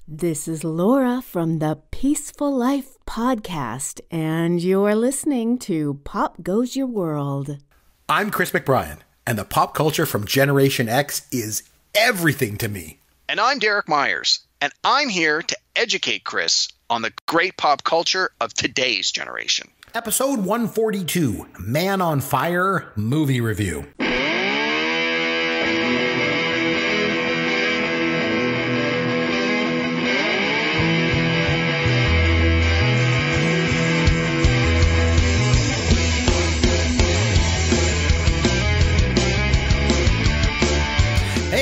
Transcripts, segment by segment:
This is Laura from the Peaceful Life podcast, and you're listening to Pop Goes Your World. I'm Chris McBrien, and the pop culture from Generation X is everything to me. And I'm Derek Myers, and I'm here to educate Chris on the great pop culture of today's generation. Episode 142, Man on Fire movie review.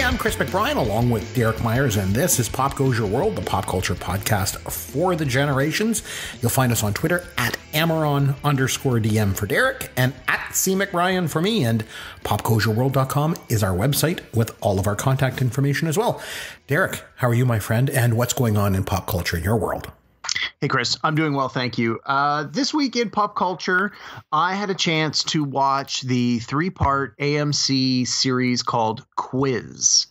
I'm Chris McBrien, along with Derek Myers, and this is Pop Goes Your World, the pop culture podcast for the generations. You'll find us on Twitter at Amaron_DM for Derek and at C McBrien for me, and popgoesyourworld.com is our website with all of our contact information as well. Derek, how are you, my friend, and what's going on in pop culture in your world? Hey, Chris, I'm doing well, thank you. This week in pop culture, I had a chance to watch the 3-part AMC series called Quiz.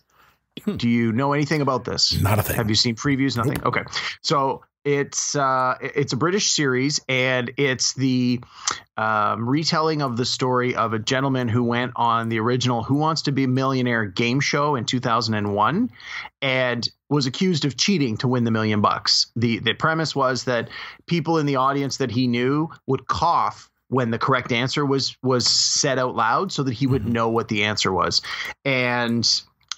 Do you know anything about this? Not a thing. Have you seen previews? Nothing? Nope. Okay. So it's a British series, and it's the retelling of the story of a gentleman who went on the original Who Wants to Be a Millionaire game show in 2001 and was accused of cheating to win the $1 million. The premise was that people in the audience that he knew would cough when the correct answer was said out loud so that he would know what the answer was. And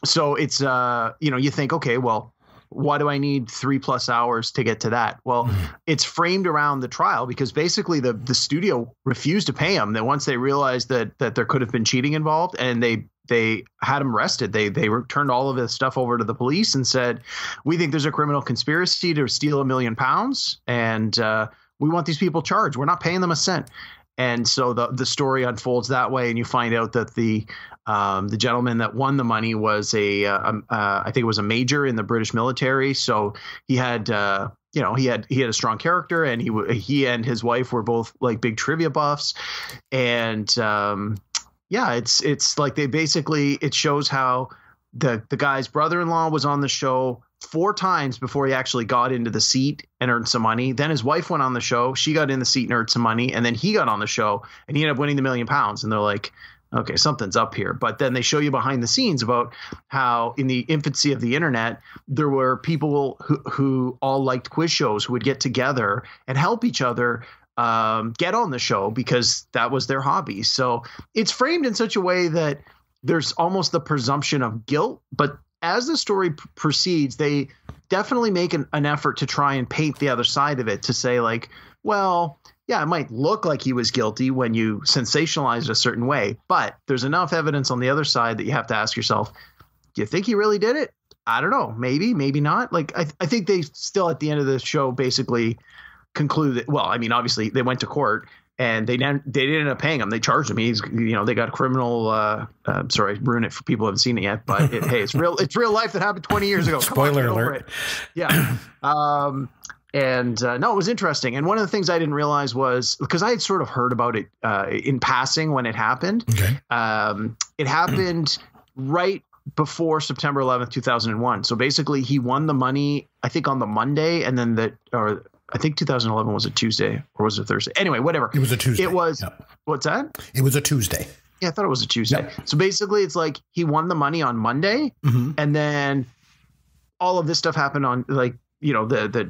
so it's, you think, okay, well, why do I need 3+ hours to get to that? Well, it's framed around the trial because basically the studio refused to pay him. That once they realized that there could have been cheating involved, and they had him arrested. They turned all of this stuff over to the police and said, we think there's a criminal conspiracy to steal £1 million, and we want these people charged. We're not paying them a cent. And so the story unfolds that way, and you find out that the gentleman that won the money was I think it was a major in the British military. So he had he had a strong character, and he and his wife were both like big trivia buffs, and it's like it shows how the guy's brother-in-law was on the show 4 times before he actually got into the seat and earned some money. Then his wife went on the show. She got in the seat and earned some money. And then he got on the show and he ended up winning the £1 million. And they're like, okay, something's up here. But then they show you behind the scenes about how in the infancy of the internet, there were people who all liked quiz shows who would get together and help each other get on the show because that was their hobby. So it's framed in such a way that there's almost the presumption of guilt, but as the story proceeds, they definitely make an effort to try and paint the other side of it, to say like, well, yeah, it might look like he was guilty when you sensationalize it a certain way, but there's enough evidence on the other side that you have to ask yourself, do you think he really did it? I don't know. Maybe not. Like, I think they still at the end of the show basically conclude that, well, I mean, obviously they went to court and they didn't end up paying him. They charged him. He's, they got a criminal. Sorry, ruin it for people who haven't seen it yet. But hey, it's real. It's real life that happened 20 years ago. Spoiler alert. Yeah. No, it was interesting. And one of the things I didn't realize was, because I had sort of heard about it in passing when it happened. Okay. It happened right before September 11th, 2001. So basically, he won the money, I think, on the Monday, and then I think 2011 was a Tuesday, or was it Thursday? Anyway, whatever. It was a Tuesday. It was. Yep. What's that? It was a Tuesday. Yeah, I thought it was a Tuesday. Yep. So basically, it's like he won the money on Monday, and then all of this stuff happened on the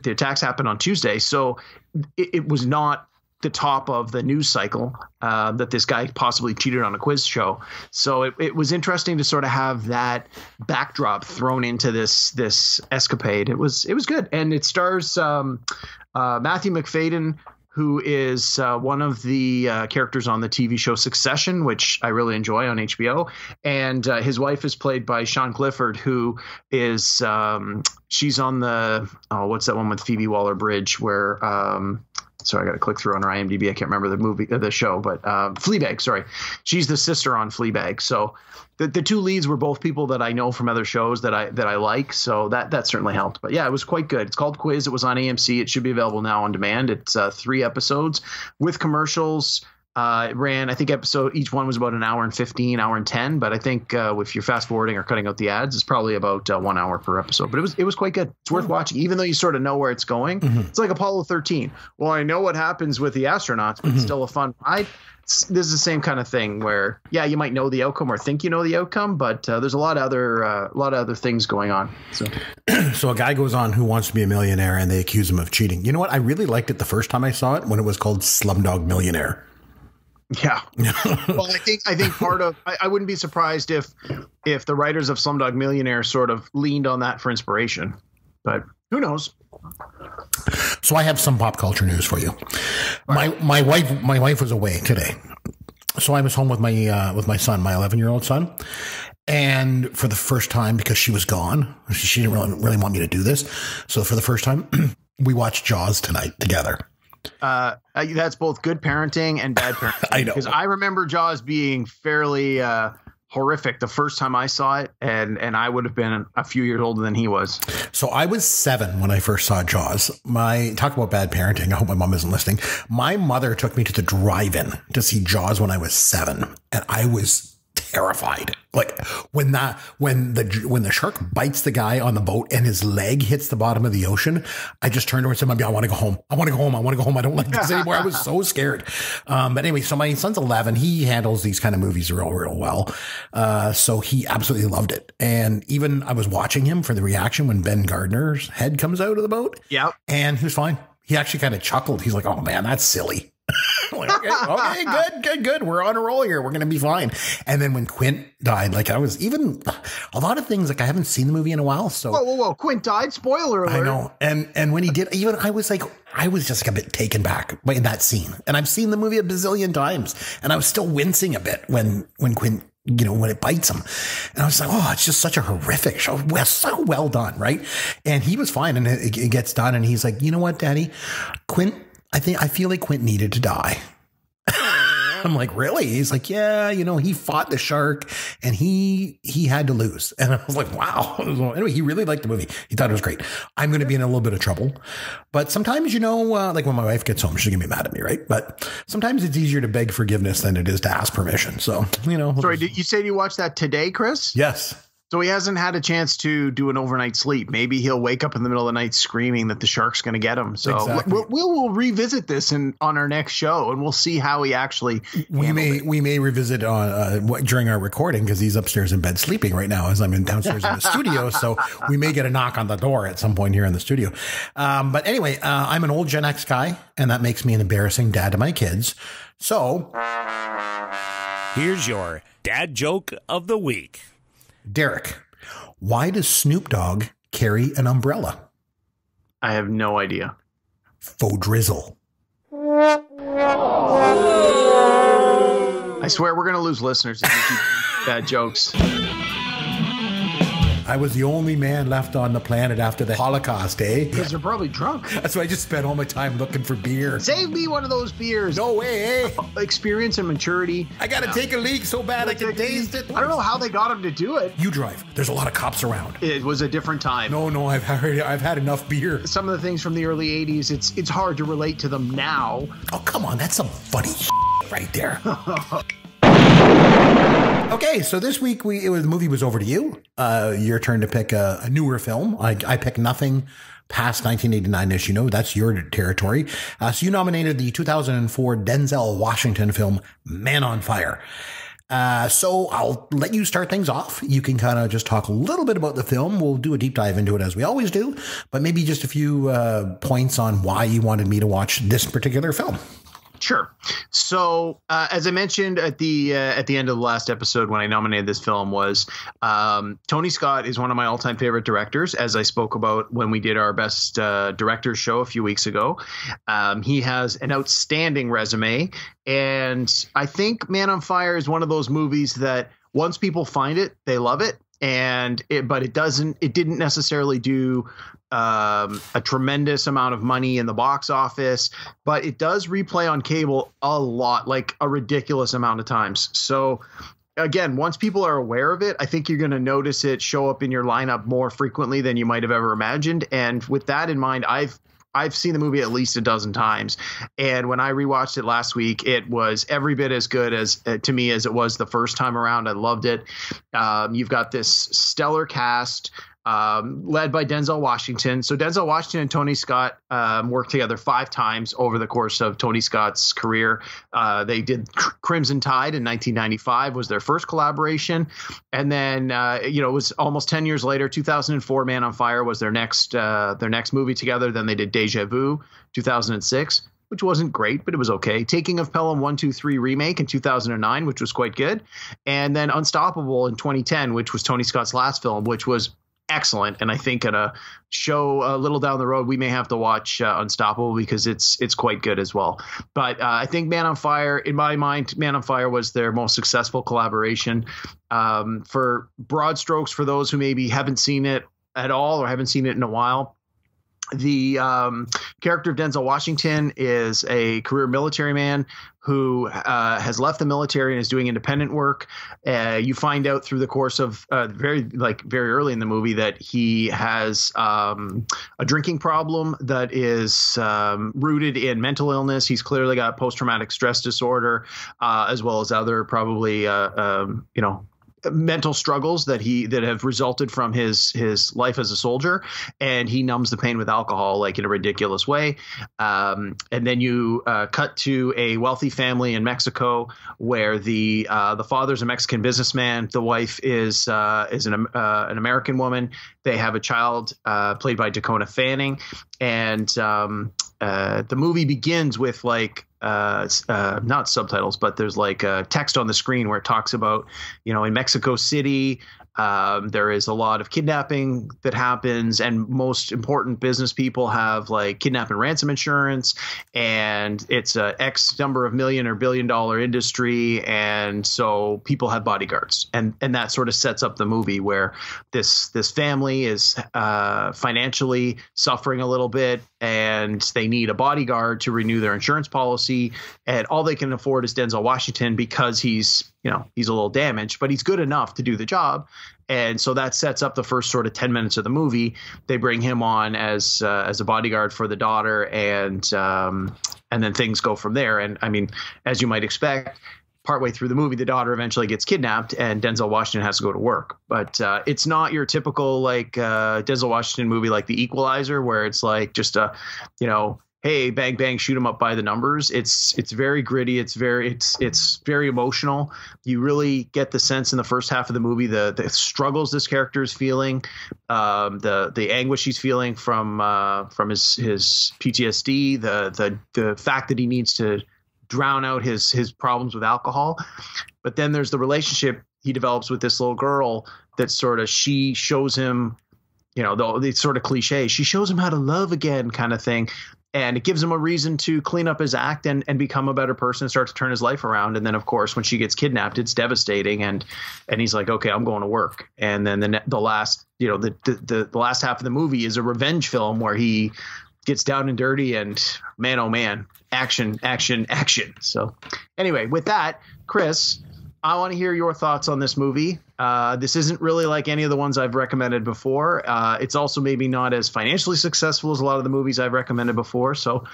attacks happened on Tuesday. So it was not the top of the news cycle that this guy possibly cheated on a quiz show. So it was interesting to sort of have that backdrop thrown into this escapade. It was good, and it stars Matthew McFadden, who is one of the characters on the TV show Succession, which I really enjoy on HBO. And his wife is played by Sian Clifford, who is she's on the what's that one with Phoebe Waller-Bridge where sorry, I got to click through on her IMDb. I can't remember the show, but Fleabag. Sorry, she's the sister on Fleabag. So the two leads were both people that I know from other shows that I like. So that certainly helped. But yeah, it was quite good. It's called Quiz. It was on AMC. It should be available now on demand. It's 3 episodes with commercials. It ran, I think each one was about an hour and 15, hour and 10. But I think if you're fast forwarding or cutting out the ads, it's probably about 1 hour per episode. But it was quite good. It's worth watching, even though you sort of know where it's going. It's like Apollo 13. Well, I know what happens with the astronauts, but it's still a fun ride. This is the same kind of thing where, yeah, you might know the outcome or think you know the outcome, but there's a lot of other things going on. So a guy goes on Who Wants to Be a Millionaire, and they accuse him of cheating. You know what? I really liked it the first time I saw it when it was called Slumdog Millionaire. Yeah. Well, I think part of I wouldn't be surprised if the writers of Slumdog Millionaire sort of leaned on that for inspiration, but who knows? So I have some pop culture news for you. My wife was away today, so I was home with my son, my 11-year-old son, and for the first time, because she was gone, she didn't really want me to do this. So for the first time, we watched Jaws tonight together. That's both good parenting and bad parenting. I know, because I remember Jaws being fairly horrific the first time I saw it, and I would have been a few years older than he was. So I was 7 when I first saw Jaws. Talk about bad parenting. I hope my mom isn't listening. My mother took me to the drive-in to see Jaws when I was 7, and I was terrified. Like when the shark bites the guy on the boat and his leg hits the bottom of the ocean, I just turned towards him. I want to go home. I don't like this anymore. I was so scared. But anyway, so my son's 11. He handles these kind of movies real well. So he absolutely loved it. And even I was watching him for the reaction when Ben Gardner's head comes out of the boat. Yeah. And he was fine. He actually kind of chuckled. He's like, "Oh man, that's silly." Like, okay, good. We're on a roll here. We're going to be fine. And then when Quint died, like I was even a lot of things, like I haven't seen the movie in a while. So whoa. Quint died. Spoiler alert. I know. And when he did, even I was just a bit taken back by that scene. And I've seen the movie a bazillion times, and I was still wincing a bit when Quint, when it bites him. And I was like, oh, it's just such a horrific show. So well done. Right. And he was fine. And it gets done. And he's like, you know what, Daddy? Quint, I feel like Quint needed to die. I'm like, really? He's like, yeah, he fought the shark and he had to lose. And I was like, wow. Anyway, he really liked the movie. He thought it was great. I'm going to be in a little bit of trouble. But sometimes, like when my wife gets home, she's going to be mad at me, right? But sometimes it's easier to beg forgiveness than it is to ask permission. So, Sorry, did you say you watched that today, Chris? Yes. So he hasn't had a chance to do an overnight sleep. Maybe he'll wake up in the middle of the night screaming that the shark's going to get him. So exactly. we'll revisit this on our next show, and we'll see how he actually. We may revisit during our recording, because he's upstairs in bed sleeping right now as I'm downstairs in the studio. So we may get a knock on the door at some point here in the studio. But anyway, I'm an old Gen X guy, and that makes me an embarrassing dad to my kids. So here's your dad joke of the week. Derek, why does Snoop Dogg carry an umbrella? I have no idea. Faux drizzle. I swear we're going to lose listeners if you keep bad jokes. I was the only man left on the planet after the Holocaust, eh? Because you're probably drunk. That's why I just spent all my time looking for beer. Save me one of those beers. No way, eh? Experience and maturity. I got to take a leak so bad I can taste it. I don't know how they got him to do it. You drive. There's a lot of cops around. It was a different time. No, I've had enough beer. Some of the things from the early 80s, it's hard to relate to them now. Oh, come on. That's some funny right there. Okay, so this week the movie was over to you. Your turn to pick a newer film. I picked nothing past 1989, as you know. That's your territory. So you nominated the 2004 Denzel Washington film Man on Fire. So I'll let you start things off. You can kind of just talk a little bit about the film. We'll do a deep dive into it as we always do, but maybe just a few points on why you wanted me to watch this particular film. Sure. So, as I mentioned at the end of the last episode when I nominated this film, was Tony Scott is one of my all-time favorite directors, as I spoke about when we did our best directors show a few weeks ago. He has an outstanding resume, and I think Man on Fire is one of those movies that once people find it, they love it. But it didn't necessarily do a tremendous amount of money in the box office, but it does replay on cable a lot, like a ridiculous amount of times. So again, once people are aware of it, I think you're going to notice it show up in your lineup more frequently than you might have ever imagined. And with that in mind, I've I've seen the movie at least a dozen times. And when I rewatched it last week, it was every bit as good as to me as it was the first time around. I loved it. You've got this stellar cast. Led by Denzel Washington. So Denzel Washington and Tony Scott worked together 5 times over the course of Tony Scott's career. They did Crimson Tide in 1995 was their first collaboration. And then, it was almost 10 years later, 2004, Man on Fire was their next movie together. Then they did Deja Vu, 2006. Which wasn't great, but it was okay. Taking of Pelham 1, 2, 3 remake in 2009, which was quite good. And then Unstoppable in 2010, which was Tony Scott's last film, which was excellent. And I think at a show a little down the road, we may have to watch Unstoppable because it's quite good as well. But I think Man on Fire, in my mind, Man on Fire was their most successful collaboration. For broad strokes, for those who maybe haven't seen it at all or haven't seen it in a while, the character of Denzel Washington is a career military man who has left the military and is doing independent work. You find out through the course of very early in the movie that he has a drinking problem that is rooted in mental illness. He's clearly got post-traumatic stress disorder, as well as other probably mental struggles that have resulted from his life as a soldier, and he numbs the pain with alcohol like in a ridiculous way. And then you cut to a wealthy family in Mexico where the father's a Mexican businessman, the wife is an American woman. They have a child played by Dakota Fanning, and the movie begins with not subtitles, but there's text on the screen where it talks about, in Mexico City, there is a lot of kidnapping that happens, and most important business people have kidnap and ransom insurance, and it's a X number of million or billion dollar industry. And so people have bodyguards, and that sort of sets up the movie where this family is financially suffering a little bit, and they need a bodyguard to renew their insurance policy, and all they can afford is Denzel Washington because he's a little damaged, but he's good enough to do the job. And so that sets up the first sort of 10 minutes of the movie. They bring him on as a bodyguard for the daughter, and then things go from there. And I mean, as you might expect, partway through the movie, the daughter eventually gets kidnapped, and Denzel Washington has to go to work. But it's not your typical Denzel Washington movie like The Equalizer, where it's just a hey, bang bang, shoot 'em up by the numbers. It's very gritty. It's very emotional. You really get the sense in the first half of the movie the struggles this character is feeling, the anguish he's feeling from his PTSD, the fact that he needs to drown out his problems with alcohol. But then there's the relationship he develops with this little girl that sort of, she shows him, it's sort of cliche, she shows him how to love again kind of thing. And it gives him a reason to clean up his act and become a better person and start to turn his life around. And then, of course, when she gets kidnapped, it's devastating. And he's like, okay, I'm going to work. And then the last half of the movie is a revenge film where he gets down and dirty, and man, oh man, action, action, action. So anyway, with that, Chris, I want to hear your thoughts on this movie. This isn't really like any of the ones I've recommended before. It's also maybe not as financially successful as a lot of the movies I've recommended before. So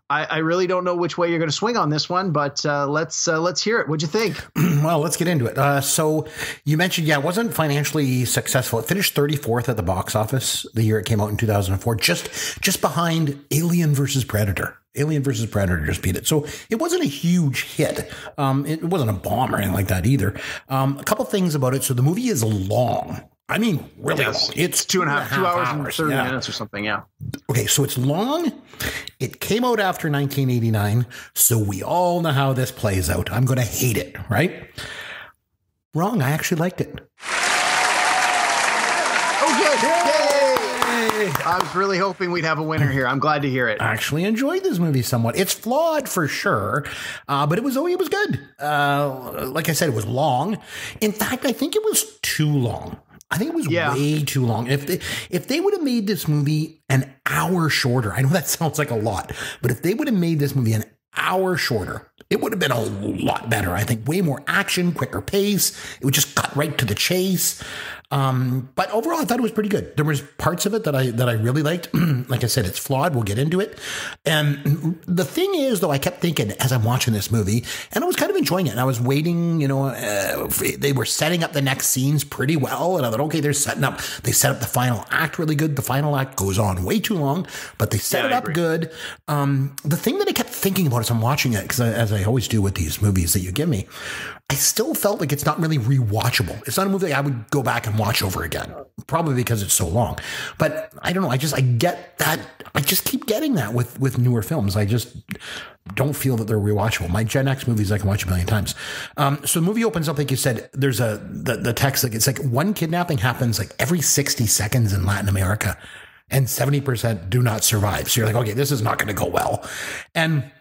I really don't know which way you're going to swing on this one, but let's hear it. What'd you think? Well, let's get into it. So you mentioned, it wasn't financially successful. It finished 34th at the box office the year it came out in 2004, just behind Alien versus Predator. Alien versus Predator just beat it. So it wasn't a huge hit. It wasn't a bomb or anything like that either. A couple things about it. So the movie is long. I mean, really long. It's 2 hours and 30 minutes or something. Yeah. Okay. So it's long. It came out after 1989. So we all know how this plays out. I'm going to hate it, right? Wrong. I actually liked it. I was really hoping we'd have a winner here. I'm glad to hear it. I actually enjoyed this movie somewhat. It's flawed for sure, but it was good. Like I said, it was long. In fact, I think it was too long. I think it was way too long. If they would have made this movie an hour shorter, I know that sounds like a lot, but if they would have made this movie an hour shorter, it would have been a lot better. I think way more action, quicker pace. It would just cut right to the chase. But overall, I thought it was pretty good. There was parts of it that I really liked. Like I said, it's flawed. We'll get into it. And the thing is, though, I kept thinking as I'm watching this movie, and I was kind of enjoying it. And I was waiting, they were setting up the next scenes pretty well. And I thought, okay, they set up the final act really good. The final act goes on way too long, but they set it up good. The thing that I kept thinking about as I'm watching it, because as I always do with these movies that you give me, I still felt like it's not really rewatchable. It's not a movie I would go back and watch over again, probably because it's so long. But I don't know. I get that. I just keep getting that with newer films. I just don't feel that they're rewatchable. My Gen X movies I can watch a million times. So the movie opens up, like you said, there's the text, like it's like one kidnapping happens like every 60 seconds in Latin America and 70% do not survive. So you're like, okay, this is not going to go well. And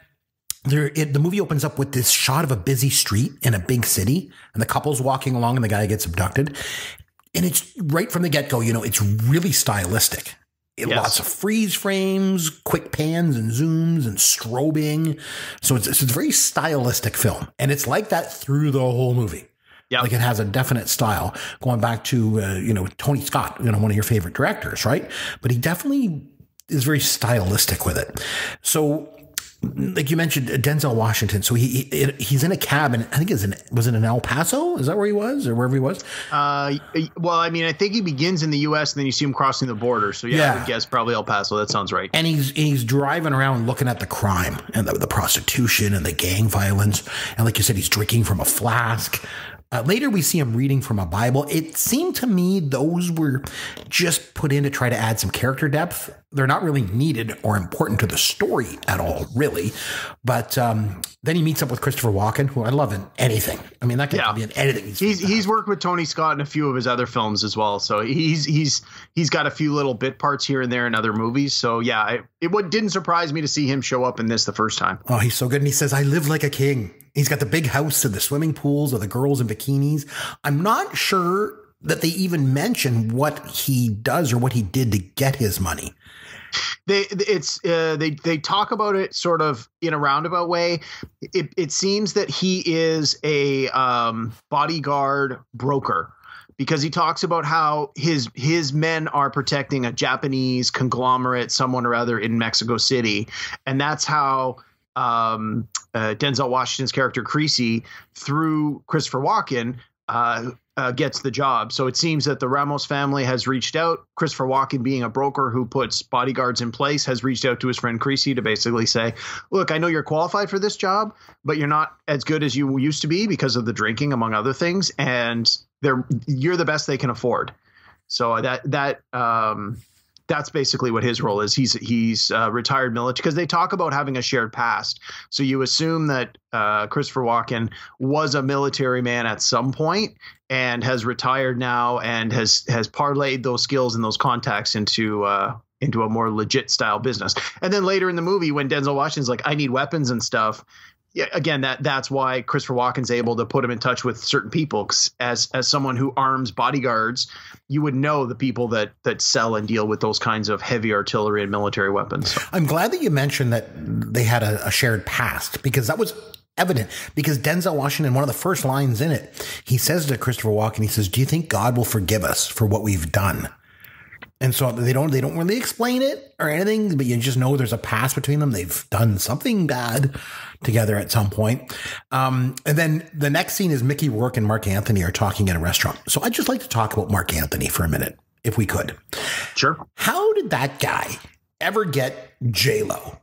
the movie opens up with this shot of a busy street in a big city, and the couple's walking along and the guy gets abducted. And it's right from the get-go, it's really stylistic. Lots of freeze frames, quick pans and zooms and strobing. So it's a very stylistic film. And it's like that through the whole movie. Yeah. Like it has a definite style going back to, Tony Scott, one of your favorite directors, right? But he definitely is very stylistic with it. So, like you mentioned, Denzel Washington. So he's in a cab, and I think was it in El Paso? Is that where he was, or wherever he was? Well, I mean, I think he begins in the U.S. and then you see him crossing the border. So I would guess probably El Paso. That sounds right. And he's driving around looking at the crime and the prostitution and the gang violence, and like you said, he's drinking from a flask. Later, we see him reading from a Bible. It seemed to me those were just put in to try to add some character depth. They're not really needed or important to the story at all, really. But then he meets up with Christopher Walken, who I love in anything. I mean, that guy can be in anything. He's worked with Tony Scott in a few of his other films as well. So he's got a few little bit parts here and there in other movies. So it didn't surprise me to see him show up in this the first time. Oh, he's so good. And he says, "I live like a king." He's got the big house and the swimming pools of the girls in bikinis. I'm not sure that they even mention what he does or what he did to get his money. They talk about it sort of in a roundabout way. It seems that he is a bodyguard broker, because he talks about how his men are protecting a Japanese conglomerate, someone or other in Mexico City, and that's how Denzel Washington's character Creasy, through Christopher Walken, gets the job. So it seems that the Ramos family has reached out. Christopher Walken, being a broker who puts bodyguards in place, has reached out to his friend Creasy to basically say, look, I know you're qualified for this job, but you're not as good as you used to be because of the drinking, among other things. And you're the best they can afford. So that's basically what his role is. He's retired military, because they talk about having a shared past. So you assume that Christopher Walken was a military man at some point and has retired now and has parlayed those skills and those contacts into a more legit style business. And then later in the movie, when Denzel Washington's like, I need weapons and stuff. Yeah, again, that's why Christopher Walken's able to put him in touch with certain people. 'Cause as someone who arms bodyguards, you would know the people that sell and deal with those kinds of heavy artillery and military weapons. I'm glad that you mentioned that they had a shared past, because that was evident. Because Denzel Washington, one of the first lines in it, he says to Christopher Walken, he says, "Do you think God will forgive us for what we've done?" And so they don't really explain it or anything, but you just know there's a past between them. They've done something bad together at some point. And then the next scene is Mickey Rourke and Mark Anthony are talking in a restaurant. So I'd just like to talk about Mark Anthony for a minute, if we could. Sure. How did that guy ever get J-Lo?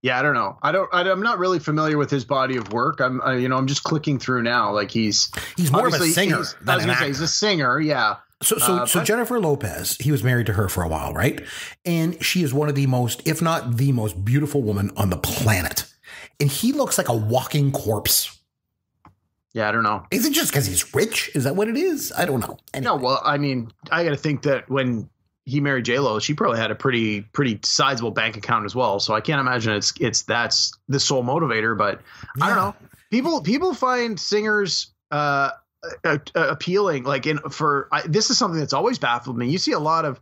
Yeah, I don't know. I'm not really familiar with his body of work. I'm just clicking through now. Like he's more of a singer than an actor. He's a singer. Yeah. So Jennifer Lopez, he was married to her for a while, right? And she is one of the most, if not the most beautiful woman on the planet. And he looks like a walking corpse. Yeah, I don't know. Is it just because he's rich? Is that what it is? I don't know. Anyway. No, well, I mean, I got to think that when he married J-Lo, she probably had a pretty sizable bank account as well. So I can't imagine that's the sole motivator. But yeah. I don't know. People find singers appealing. Like this is something that's always baffled me. You see a lot of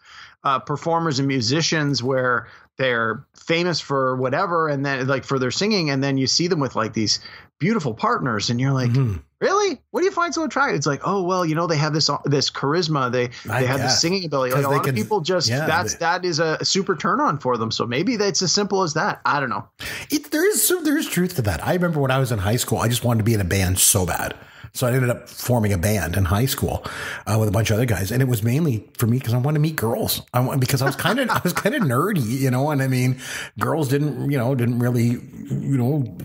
performers and musicians where they're famous for whatever, and then like for their singing, and then you see them with like these beautiful partners, and you're like, really? What do you find so attractive? It's like, oh well, they have this charisma, they have this singing ability. Like a lot of people just that is a super turn on for them. So maybe that's as simple as that. I don't know. There is truth to that. I remember when I was in high school, I just wanted to be in a band so bad. So I ended up forming a band in high school with a bunch of other guys, and it was mainly for me because I wanted to meet girls. Because I was kind of nerdy, and I mean, girls didn't really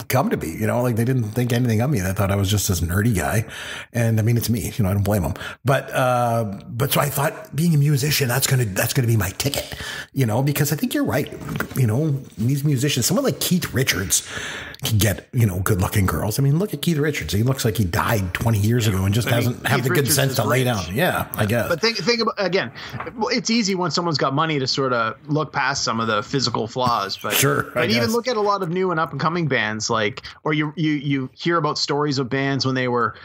come to me, like they didn't think anything of me. They thought I was just this nerdy guy, and I mean, it's me, I don't blame them. But so I thought being a musician, that's gonna be my ticket, because I think you're right, these musicians, someone like Keith Richards can get good looking girls. I mean, look at Keith Richards. He looks like he died 20 years ago and just doesn't have the good sense to lay down. Yeah, I guess. But think about, again, it's easy when someone's got money to sort of look past some of the physical flaws. But sure, but even look at a lot of new and up and coming bands, or you hear about stories of bands when they were,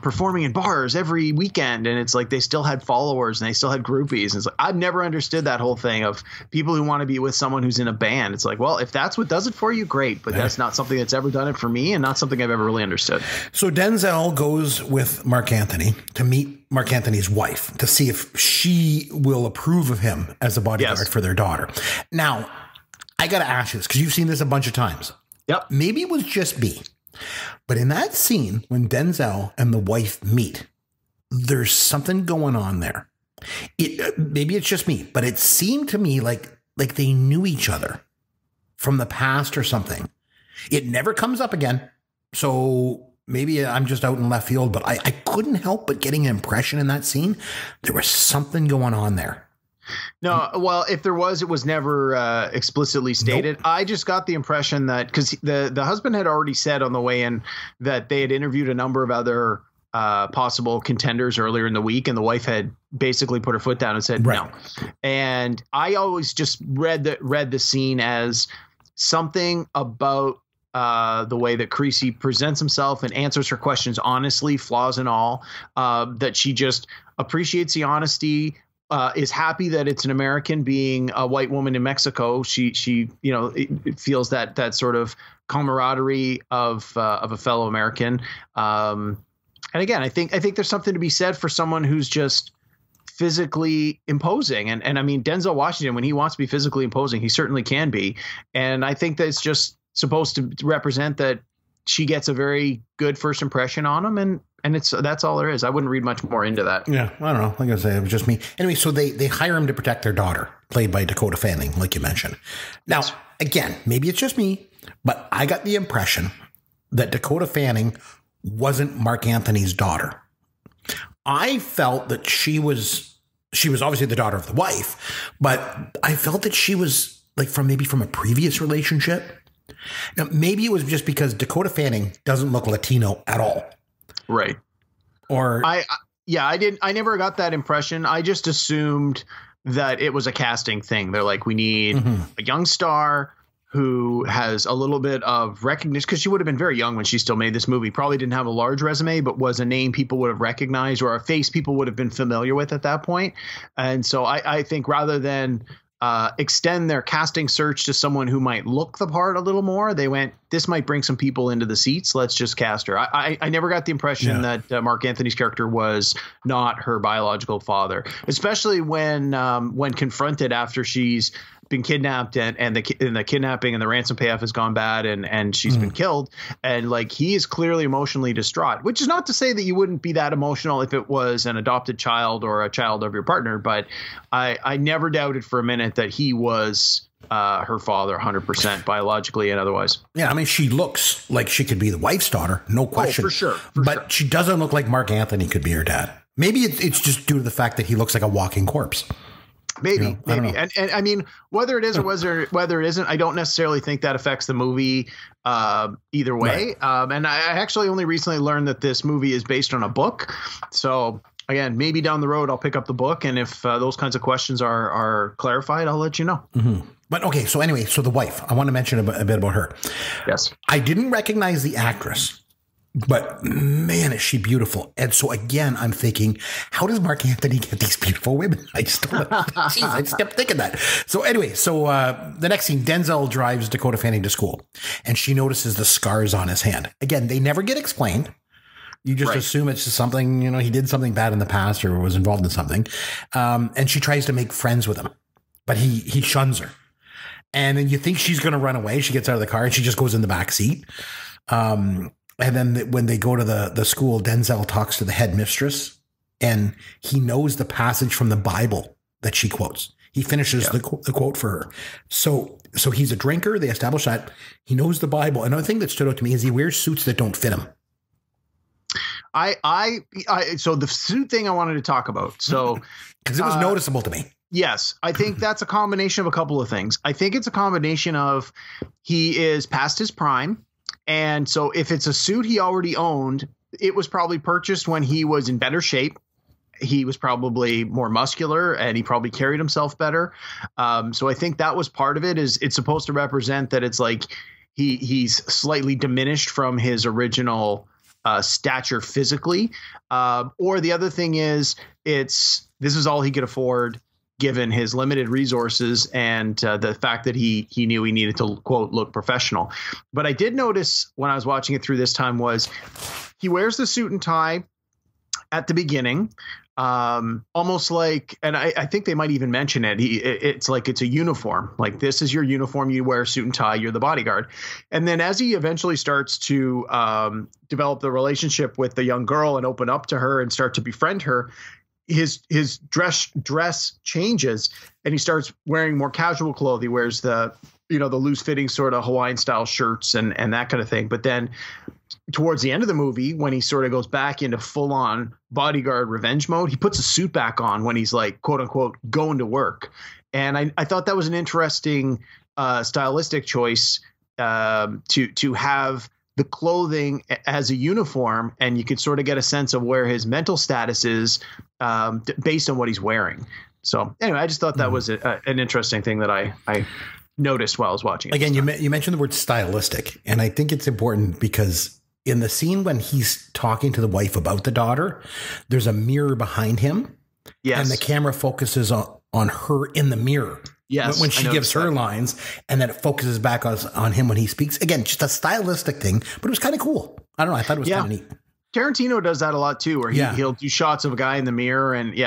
performing in bars every weekend, and it's like they still had followers and they still had groupies. And it's like, I've never understood that whole thing of people who want to be with someone who's in a band. It's like, well, if that's what does it for you, great, but that's not something that's ever done it for me, and not something I've ever really understood. So Denzel goes with Mark Anthony to meet Mark Anthony's wife to see if she will approve of him as a bodyguard for their daughter. Now, I got to ask you this because you've seen this a bunch of times. Yep. Maybe it was just me, but in that scene when Denzel and the wife meet, there's something going on there. Maybe it's just me, but it seemed to me like they knew each other from the past or something. It never comes up again. So maybe I'm just out in left field, but I couldn't help but getting an impression in that scene. There was something going on there. No, well, if there was, it was never explicitly stated. Nope. I just got the impression that because the husband had already said on the way in that they had interviewed a number of other possible contenders earlier in the week, and the wife had basically put her foot down and said no. And I always just read the scene as something about the way that Creasy presents himself and answers her questions honestly, flaws and all, that she just appreciates the honesty, is happy that it's an American being a white woman in Mexico. She it feels that sort of camaraderie of a fellow American. And again, I think there's something to be said for someone who's just physically imposing. And I mean, Denzel Washington, when he wants to be physically imposing, he certainly can be. And I think that it's just supposed to represent that she gets a very good first impression on him, and that's all there is. I wouldn't read much more into that. Yeah, I don't know. Like I say, it was just me. Anyway, so they hire him to protect their daughter, played by Dakota Fanning, like you mentioned. Now, again, maybe it's just me, but I got the impression that Dakota Fanning wasn't Mark Anthony's daughter. I felt that she was obviously the daughter of the wife, but I felt that she was like from a previous relationship. Now, maybe it was just because Dakota Fanning doesn't look Latino at all. Right. Or I never got that impression. I just assumed that it was a casting thing. They're like, we need a young star who has a little bit of recognition, because she would have been very young when she still made this movie. Probably didn't have a large resume, but was a name people would have recognized, or a face people would have been familiar with at that point. And so I think rather than extend their casting search to someone who might look the part a little more, they went, this might bring some people into the seats. Let's just cast her. I never got the impression that Mark Anthony's character was not her biological father, especially when confronted after she's been kidnapped and the kidnapping and the ransom payoff has gone bad and she's been killed. And like, he is clearly emotionally distraught, which is not to say that you wouldn't be that emotional if it was an adopted child or a child of your partner. But I never doubted for a minute that he was her father 100% biologically and otherwise. Yeah. I mean, she looks like she could be the wife's daughter. No question. Oh, for sure. But she doesn't look like Mark Anthony could be her dad. Maybe it's just due to the fact that he looks like a walking corpse. Maybe. And I mean, whether it is or whether it isn't, I don't necessarily think that affects the movie either way. Right. And I actually only recently learned that this movie is based on a book. So again, maybe down the road I'll pick up the book, and if those kinds of questions are clarified, I'll let you know. Mm-hmm. But okay, so anyway, so the wife, I want to mention a bit about her. Yes. I didn't recognize the actress But man, is she beautiful. And so again, I'm thinking, how does Mark Anthony get these beautiful women? I just don't know. Jeez, I just kept thinking that. So anyway, the next scene, Denzel drives Dakota Fanning to school and she notices the scars on his hand. Again, they never get explained. You just assume it's just something, he did something bad in the past or was involved in something. And she tries to make friends with him, but he shuns her. And then you think she's going to run away. She gets out of the car and she just goes in the back seat. And then when they go to the school, Denzel talks to the headmistress and he knows the passage from the Bible that she quotes. He finishes the quote for her. So he's a drinker. They establish that. He knows the Bible. Another thing that stood out to me is he wears suits that don't fit him. So the suit thing I wanted to talk about. So because it was noticeable to me. Yes, I think that's a combination of a couple of things. I think it's a combination of he is past his prime. And so if it's a suit he already owned, it was probably purchased when he was in better shape. He was probably more muscular and he probably carried himself better. So I think that was part of it. Is it's supposed to represent that it's like he's slightly diminished from his original stature physically. Or the other thing is this is all he could afford given his limited resources and the fact that he knew he needed to, quote, look professional. But I did notice when I was watching it through this time was he wears the suit and tie at the beginning, almost like, and I think they might even mention it. It's like it's a uniform. Like, this is your uniform. You wear a suit and tie. You're the bodyguard. And then as he eventually starts to develop the relationship with the young girl and open up to her and start to befriend her, his dress changes and he starts wearing more casual clothes. He wears the loose fitting sort of Hawaiian style shirts and that kind of thing. But then towards the end of the movie, when he sort of goes back into full on bodyguard revenge mode, he puts a suit back on when he's like, quote unquote, going to work. And I thought that was an interesting stylistic choice to have the clothing as a uniform, and you could sort of get a sense of where his mental status is based on what he's wearing. So anyway, I just thought that was an interesting thing that I noticed while I was watching it. Again, you mentioned the word stylistic, and I think it's important because in the scene when he's talking to the wife about the daughter, there's a mirror behind him. Yes. And the camera focuses on her in the mirror. Yes, when she gives her lines, and then it focuses back on him when he speaks. Again, just a stylistic thing, but it was kind of cool. I don't know. I thought it was kind of neat. Tarantino does that a lot too, where he'll do shots of a guy in the mirror. And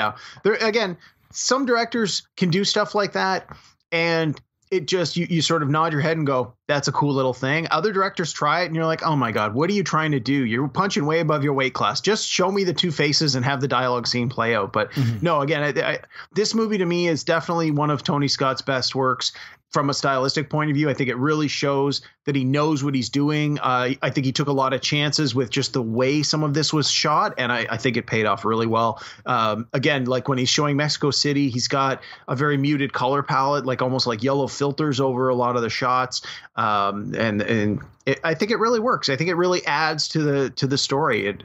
there again, some directors can do stuff like that. And it just, you sort of nod your head and go, that's a cool little thing. Other directors try it and you're like, oh my God, what are you trying to do? You're punching way above your weight class. Just show me the two faces and have the dialogue scene play out. But no, again, this movie to me is definitely one of Tony Scott's best works. From a stylistic point of view, I think it really shows that he knows what he's doing. I think he took a lot of chances with just the way some of this was shot, and I think it paid off really well. Again, like when he's showing Mexico City, he's got a very muted color palette, like almost like yellow filters over a lot of the shots, and I think it really works. I think it really adds to the story.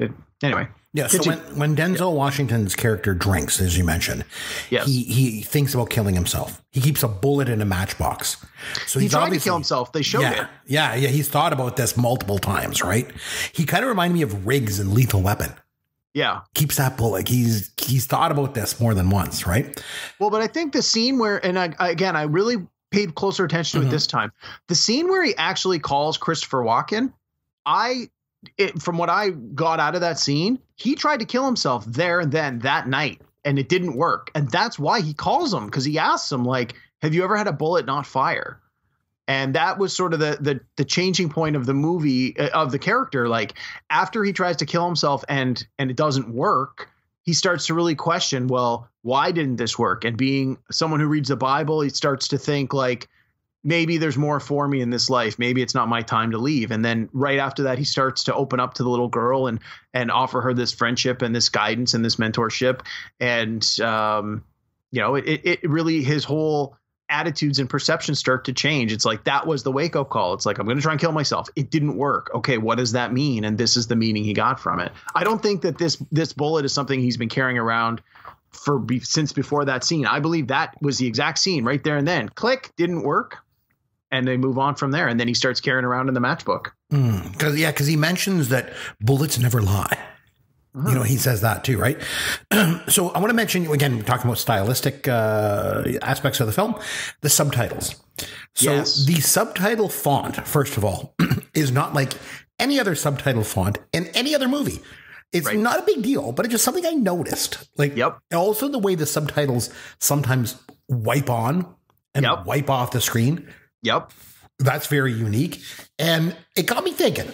Anyway. Yeah. So when Denzel Washington's character drinks, as you mentioned, he thinks about killing himself. He keeps a bullet in a matchbox. So he's tried to kill himself. They showed it. Yeah. He's thought about this multiple times, right? He kind of reminded me of Riggs in Lethal Weapon. Yeah. Keeps that bullet. He's thought about this more than once, right? Well, but I think the scene where, and I really paid closer attention to it this time. The scene where he actually calls Christopher Walken, from what I got out of that scene, he tried to kill himself there and then that night, and it didn't work. And that's why he calls him, because he asks him, like, have you ever had a bullet not fire? And that was sort of the changing point of the movie, of the character. Like, after he tries to kill himself and it doesn't work, he starts to really question, well, why didn't this work? And being someone who reads the Bible, he starts to think, like, maybe there's more for me in this life. Maybe it's not my time to leave. And then right after that, he starts to open up to the little girl and offer her this friendship and this guidance and this mentorship. And, it really, his whole attitudes and perceptions start to change. It's like, that was the wake up call. It's like, I'm going to try and kill myself. It didn't work. Okay. What does that mean? And this is the meaning he got from it. I don't think that this bullet is something he's been carrying around since before that scene. I believe that was the exact scene right there and then. Click, didn't work. And they move on from there. And then he starts carrying around in the matchbook. Because he mentions that bullets never lie. You know, he says that too, right? So I want to mention, again, talking about stylistic aspects of the film, the subtitles. So the subtitle font, first of all, is not like any other subtitle font in any other movie. It's not a big deal, but it's just something I noticed. Like, also the way the subtitles sometimes wipe on and wipe off the screen. That's very unique. And it got me thinking,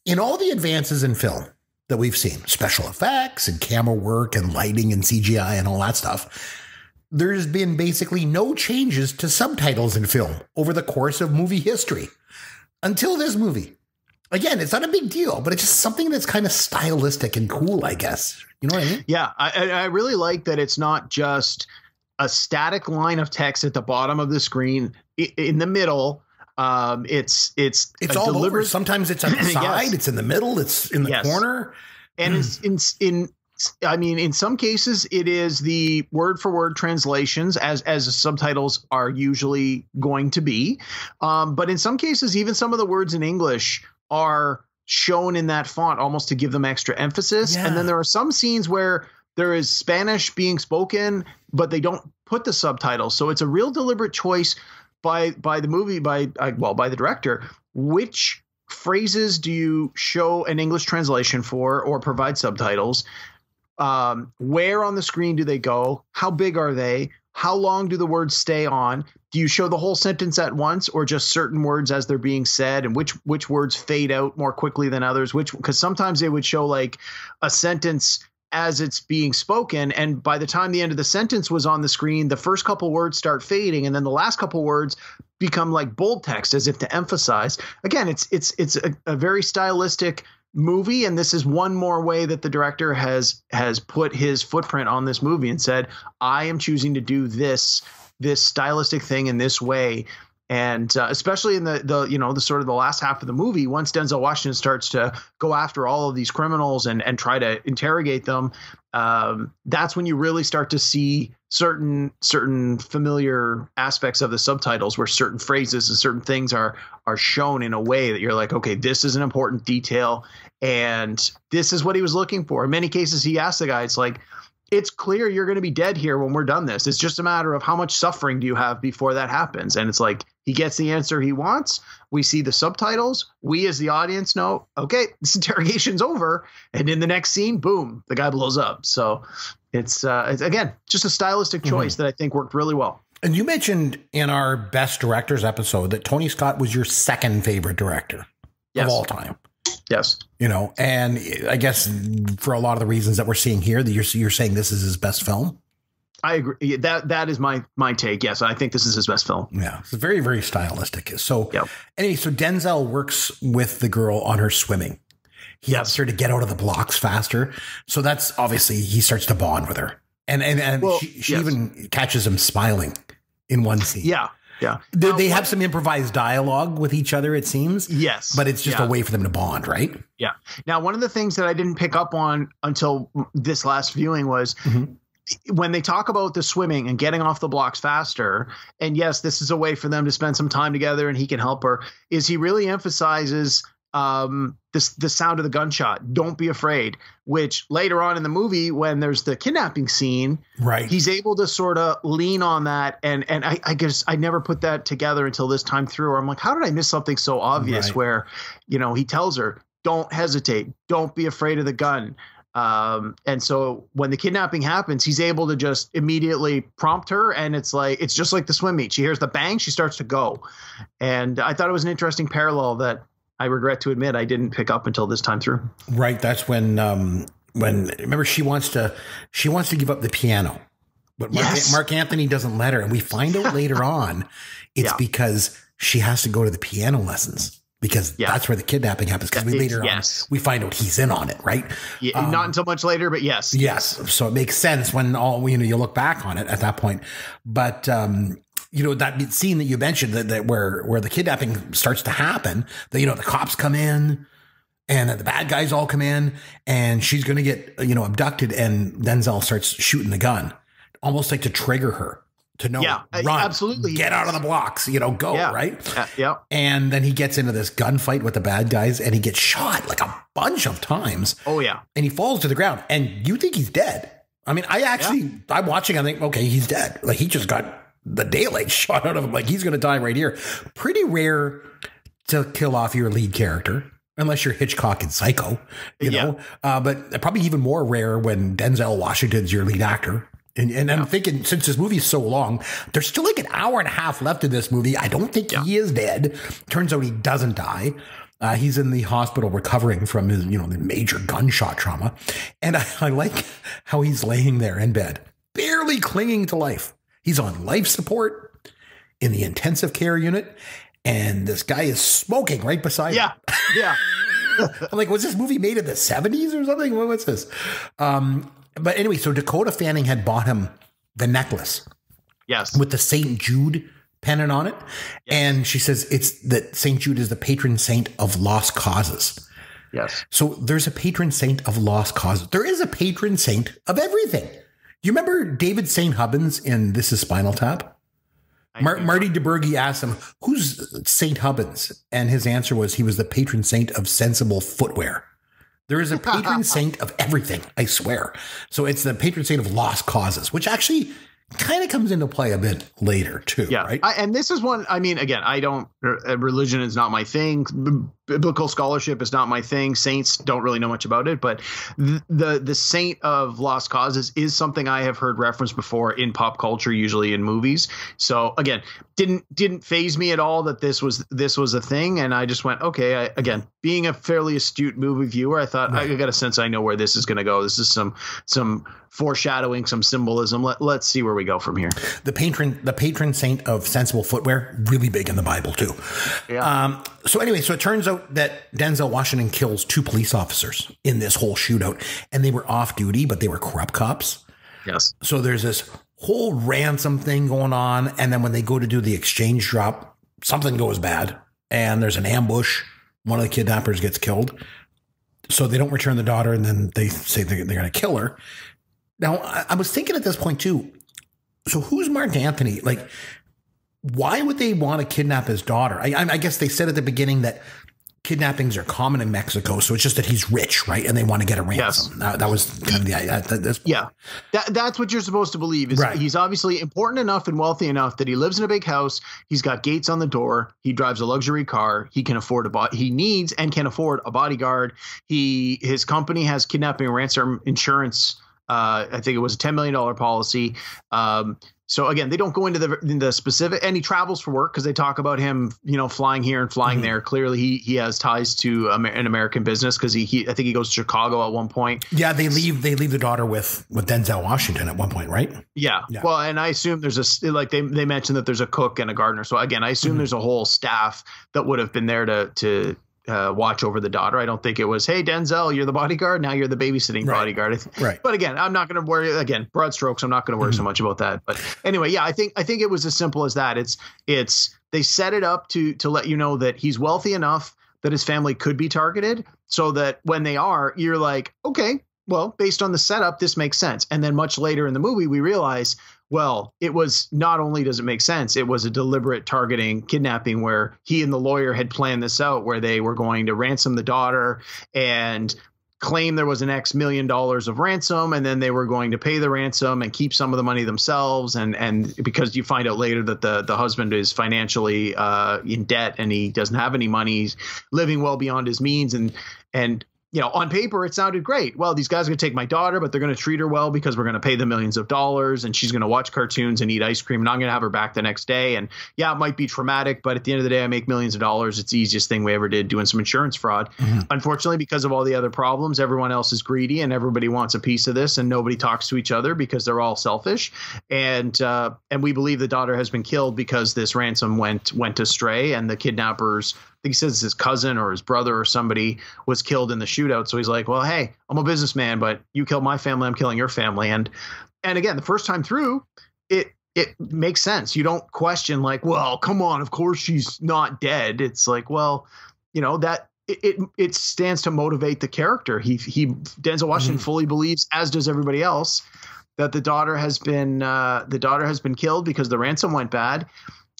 in all the advances in film that we've seen, special effects and camera work and lighting and CGI and all that stuff, there's been basically no changes to subtitles in film over the course of movie history until this movie. Again, it's not a big deal, but it's just something that's kind of stylistic and cool, I guess. You know what I mean? Yeah, I really like that it's not just a static line of text at the bottom of the screen in the middle. It's all over. Sometimes it's on the side, it's in the middle, it's in the corner. And in some cases it is the word for word translations as the subtitles are usually going to be. But in some cases, even some of the words in English are shown in that font almost to give them extra emphasis. And then there are some scenes where there is Spanish being spoken, but they don't put the subtitles. So it's a real deliberate choice by the director. Which phrases do you show an English translation for or provide subtitles? Where on the screen do they go? How big are they? How long do the words stay on? Do you show the whole sentence at once or just certain words as they're being said? And which words fade out more quickly than others? Because sometimes they would show like a sentence as it's being spoken, and by the time the end of the sentence was on the screen, the first couple words start fading, and then the last couple words become like bold text as if to emphasize. Again, it's a very stylistic movie, and this is one more way that the director has put his footprint on this movie and said, I am choosing to do this stylistic thing in this way. And especially in the sort of the last half of the movie, once Denzel Washington starts to go after all of these criminals and try to interrogate them, that's when you really start to see certain familiar aspects of the subtitles where certain phrases and certain things are shown in a way that you're like, okay, this is an important detail, and this is what he was looking for. In many cases, he asked the guy, it's like, it's clear you're going to be dead here when we're done this. It's just a matter of how much suffering do you have before that happens. And it's like, he gets the answer he wants. We see the subtitles. We as the audience know, okay, this interrogation's over. And in the next scene, boom, the guy blows up. So it's again, just a stylistic choice that I think worked really well. And you mentioned in our Best Directors episode that Tony Scott was your second favorite director of all time. Yes. You know, and I guess for a lot of the reasons that we're seeing here, that you're saying this is his best film. I agree. That is my take. Yes, I think this is his best film. Yeah, it's very, very stylistic. So anyway, so Denzel works with the girl on her swimming. He helps her to get out of the blocks faster. So that's obviously he starts to bond with her, and she even catches him smiling in one scene. Yeah. They have some improvised dialogue with each other, it seems. Yes. But it's just a way for them to bond, right? Yeah. Now, one of the things that I didn't pick up on until this last viewing was when they talk about the swimming and getting off the blocks faster, and yes, this is a way for them to spend some time together and he can help her, is he really emphasizes the sound of the gunshot. Don't be afraid, which later on in the movie, when there's the kidnapping scene, he's able to sort of lean on that. And I guess I never put that together until this time through, where I'm like, how did I miss something so obvious where, he tells her, don't hesitate, don't be afraid of the gun. And so when the kidnapping happens, he's able to just immediately prompt her. And it's just like the swim meet. She hears the bang, she starts to go. And I thought it was an interesting parallel that I regret to admit I didn't pick up until this time through. Right. That's when remember she wants to give up the piano, but Mark Anthony doesn't let her. And we find out later on it's because she has to go to the piano lessons because that's where the kidnapping happens. Because later on we find out he's in on it. Right. Yeah, not until much later, but yes. So it makes sense when you look back on it at that point. But, that scene that you mentioned that where the kidnapping starts to happen, the cops come in and the bad guys all come in and she's going to get, abducted, and Denzel starts shooting the gun almost like to trigger her to know, Yeah, run, absolutely. get out of the blocks, go, right? Yeah. And then he gets into this gunfight with the bad guys and he gets shot like a bunch of times. Oh, yeah. And he falls to the ground and you think he's dead. I mean, I'm watching, I think, okay, he's dead. Like he just got the daylight shot out of him. Like he's going to die right here. Pretty rare to kill off your lead character. Unless you're Hitchcock and Psycho, you know, but probably even more rare when Denzel Washington's your lead actor. And I'm thinking, since this movie is so long, there's still like an hour and a half left in this movie. I don't think he is dead. Turns out he doesn't die. He's in the hospital recovering from his, the major gunshot trauma. And I like how he's laying there in bed, barely clinging to life. He's on life support in the intensive care unit. And this guy is smoking right beside him. Yeah. I'm like, was this movie made in the 70s or something? What's this? But anyway, so Dakota Fanning had bought him the necklace. Yes. With the St. Jude pennant on it. Yes. And she says it's that St. Jude is the patron saint of lost causes. Yes. So there's a patron saint of lost causes. There is a patron saint of everything. Do you remember David St. Hubbins in This Is Spinal Tap? Marty DeBurgi asked him, who's St. Hubbins? And his answer was he was the patron saint of sensible footwear. There is a patron saint of everything, I swear. So it's the patron saint of lost causes, which actually kind of comes into play a bit later too. Yeah. Right. And this is one, I mean, again, religion is not my thing. Biblical scholarship is not my thing. Saints don't really know much about it, but the saint of lost causes is something I have heard referenced before in pop culture, usually in movies. So again, didn't faze me at all that this was a thing. And I just went, okay, again, being a fairly astute movie viewer, I thought I got a sense I know where this is going to go. This is some foreshadowing, some symbolism. Let's see where we go from here. The patron saint of sensible footwear, really big in the Bible too. Yeah. So anyway, so it turns out that Denzel Washington kills 2 police officers in this whole shootout, and they were off duty, but they were corrupt cops. Yes. So there's this whole ransom thing going on, and then when they go to do the exchange drop, something goes bad, and there's an ambush. One of the kidnappers gets killed. So they don't return the daughter, and then they say they're going to kill her. Now, I was thinking at this point too, so who's Mark Anthony? Like, why would they want to kidnap his daughter? I guess they said at the beginning that kidnappings are common in Mexico, so it's just that he's rich, right? And they want to get a ransom. Yes. That was kind of the idea. Yeah, that's what you're supposed to believe. Is He's obviously important enough and wealthy enough that he lives in a big house. He's got gates on the door. He drives a luxury car. He can afford he needs and can afford a bodyguard. His company has kidnapping and ransom insurance. I think it was a $10 million policy. So again, they don't go into the specific, and he travels for work because they talk about him, flying here and flying there. Clearly, he has ties to an American business because I think he goes to Chicago at one point. Yeah, they leave the daughter with Denzel Washington at one point, right? Yeah. Well, and I assume there's they mentioned that there's a cook and a gardener. So again, I assume there's a whole staff that would have been there to watch over the daughter. I don't think it was, hey, Denzel, you're the bodyguard. Now you're the babysitting bodyguard. Right. But again, I'm not going to worry. Again, broad strokes. I'm not going to worry so much about that. But anyway, yeah, I think it was as simple as that. It's they set it up to let you know that he's wealthy enough that his family could be targeted, so that when they are, you're like, okay, well, based on the setup, this makes sense. And then much later in the movie, we realize, well, it was not only does it make sense, it was a deliberate targeting kidnapping where he and the lawyer had planned this out, where they were going to ransom the daughter and claim there was an X $1 million of ransom, and then they were going to pay the ransom and keep some of the money themselves. And because you find out later that the husband is financially in debt and he doesn't have any money, he's living well beyond his means, and on paper, it sounded great. Well, these guys are going to take my daughter, but they're going to treat her well because we're going to pay them millions of dollars, and she's going to watch cartoons and eat ice cream, and I'm going to have her back the next day. And yeah, it might be traumatic, but at the end of the day, I make millions of dollars. It's the easiest thing we ever did, doing some insurance fraud. Unfortunately, because of all the other problems, everyone else is greedy and everybody wants a piece of this, and nobody talks to each other because they're all selfish. And we believe the daughter has been killed because this ransom went astray, and the kidnappers, I think he says his cousin or his brother or somebody was killed in the shootout. So he's like, well, hey, I'm a businessman, but you killed my family, I'm killing your family. And again, the first time through, it makes sense. You don't question like, well, come on, of course she's not dead. It's like, well, that it stands to motivate the character. Denzel Washington fully believes, as does everybody else, that the daughter has been killed because the ransom went bad.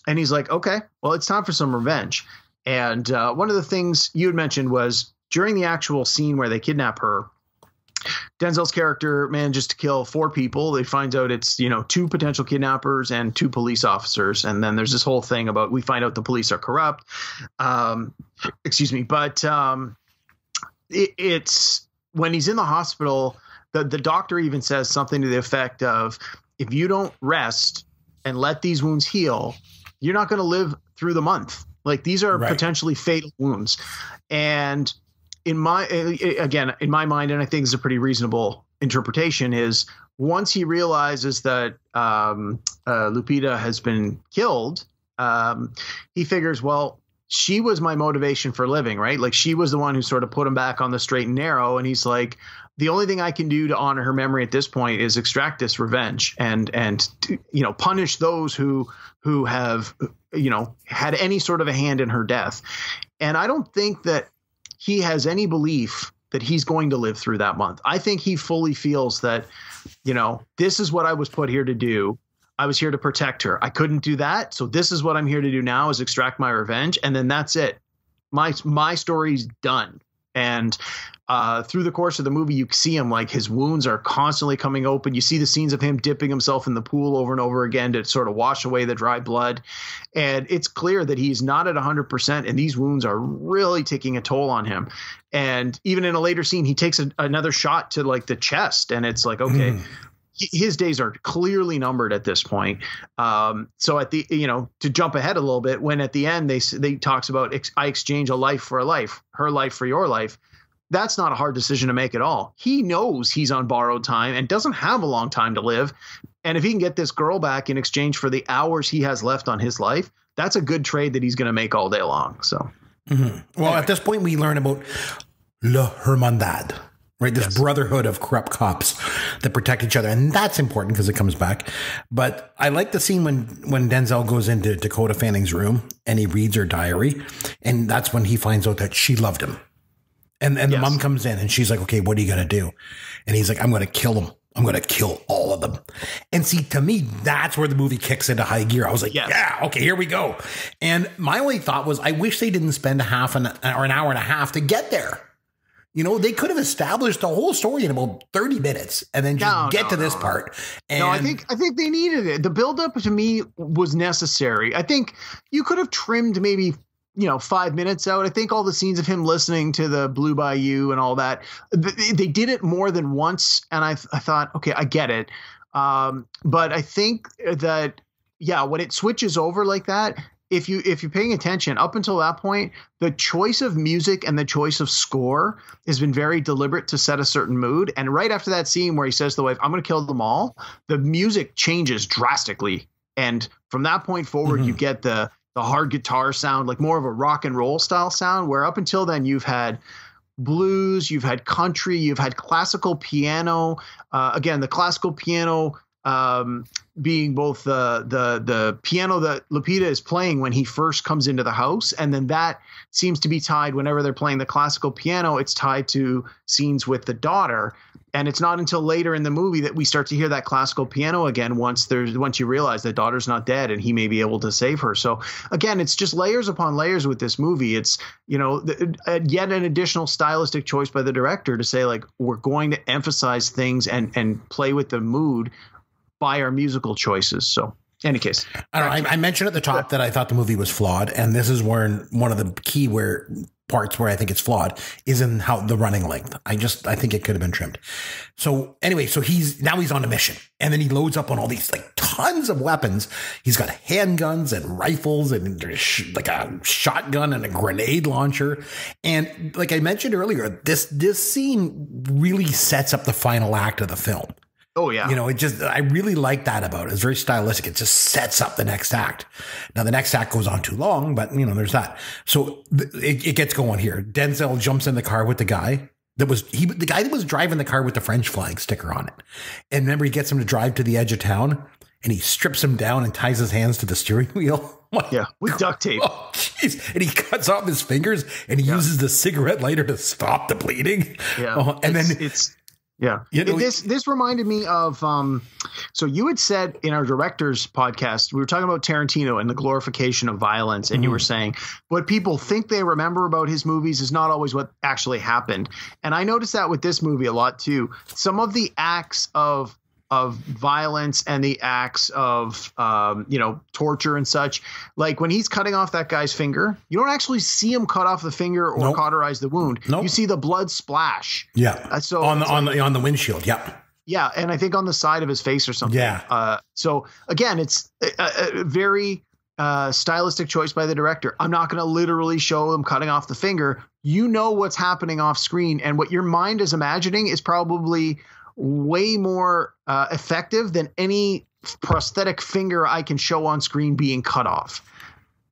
And he's like, okay, well, it's time for some revenge. And one of the things you had mentioned was during the actual scene where they kidnap her, Denzel's character manages to kill 4 people. They find out it's, 2 potential kidnappers and 2 police officers. And then there's this whole thing about we find out the police are corrupt. Excuse me. But it's when he's in the hospital, the doctor even says something to the effect of, if you don't rest and let these wounds heal, you're not going to live through the month. Like, these are potentially fatal wounds. And in my mind, and I think it's a pretty reasonable interpretation, is once he realizes that Lupita has been killed, he figures, well, she was my motivation for living, right? Like, she was the one who sort of put him back on the straight and narrow. And he's like, the only thing I can do to honor her memory at this point is extract this revenge and punish those who have, had any sort of a hand in her death. And I don't think that he has any belief that he's going to live through that month. I think he fully feels that, this is what I was put here to do. I was here to protect her. I couldn't do that. So this is what I'm here to do now, is extract my revenge. And then that's it. My story's done. And through the course of the movie, you see him, like, his wounds are constantly coming open. You see the scenes of him dipping himself in the pool over and over again to sort of wash away the dry blood. And it's clear that he's not at 100%, and these wounds are really taking a toll on him. And even in a later scene, he takes another shot to, like, the chest, and it's like, okay, his days are clearly numbered at this point. So at the, to jump ahead a little bit, when at the end they talks about, I exchange a life for a life, her life for your life. That's not a hard decision to make at all. He knows he's on borrowed time and doesn't have a long time to live. And if he can get this girl back in exchange for the hours he has left on his life, that's a good trade that he's going to make all day long. So, well, at this point, we learn about La Hermandad, right? This brotherhood of corrupt cops that protect each other. And that's important because it comes back. But I like the scene when Denzel goes into Dakota Fanning's room and he reads her diary. And that's when he finds out that she loved him. And the mom comes in and she's like, okay, what are you going to do? And he's like, I'm going to kill them. I'm going to kill all of them. And see, to me, that's where the movie kicks into high gear. I was like, yeah, okay, here we go. And my only thought was, I wish they didn't spend an hour and a half to get there. They could have established the whole story in about 30 minutes and then just get to this part. And I think they needed it. The buildup to me was necessary. I think you could have trimmed maybe 5 minutes out. I think all the scenes of him listening to the Blue Bayou and all that, they did it more than once. And I thought, okay, I get it. But I think that, when it switches over like that, if you're paying attention up until that point, the choice of music and the choice of score has been very deliberate to set a certain mood. And right after that scene where he says to the wife, I'm going to kill them all, the music changes drastically. And from that point forward, you get the hard guitar sound, like more of a rock and roll style sound, where up until then you've had blues, you've had country, you've had classical piano. Again, the classical piano being both the piano that Lupita is playing when he first comes into the house. And then that seems to be tied whenever they're playing the classical piano, it's tied to scenes with the daughter. And it's not until later in the movie that we start to hear that classical piano again, once you realize that daughter's not dead and he may be able to save her. So again, it's just layers upon layers with this movie. It's, yet an additional stylistic choice by the director to say, like, we're going to emphasize things and play with the mood by our musical choices. So any case, I mentioned at the top that I thought the movie was flawed. And this is where one of the key parts where I think it's flawed is in how the running length. I think it could have been trimmed. So anyway, he's on a mission, and then he loads up on all these, like, tons of weapons. He's got handguns and rifles and like a shotgun and a grenade launcher. And like I mentioned earlier, this scene really sets up the final act of the film. Oh, yeah. I really like that about it. It's very stylistic. It just sets up the next act. Now, the next act goes on too long, but, there's that. So it gets going here. Denzel jumps in the car with the guy that was driving the car with the French flag sticker on it. And remember, he gets him to drive to the edge of town, and he strips him down and ties his hands to the steering wheel. With duct tape. Oh, jeez. And he cuts off his fingers, and he uses the cigarette lighter to stop the bleeding. Yeah. And then Yeah. This reminded me of so you had said in our director's podcast, we were talking about Tarantino and the glorification of violence, and you were saying what people think they remember about his movies is not always what actually happened. And I noticed that with this movie a lot too. Some of the acts of violence and the acts of torture and such, like when he's cutting off that guy's finger, you don't actually see him cut off the finger or cauterize the wound. You see the blood splash. So on the windshield. Yeah, and I think on the side of his face or something. So again, it's a very stylistic choice by the director. I'm not going to literally show him cutting off the finger. You know what's happening off screen, and what your mind is imagining is probably way more effective than any prosthetic finger I can show on screen being cut off.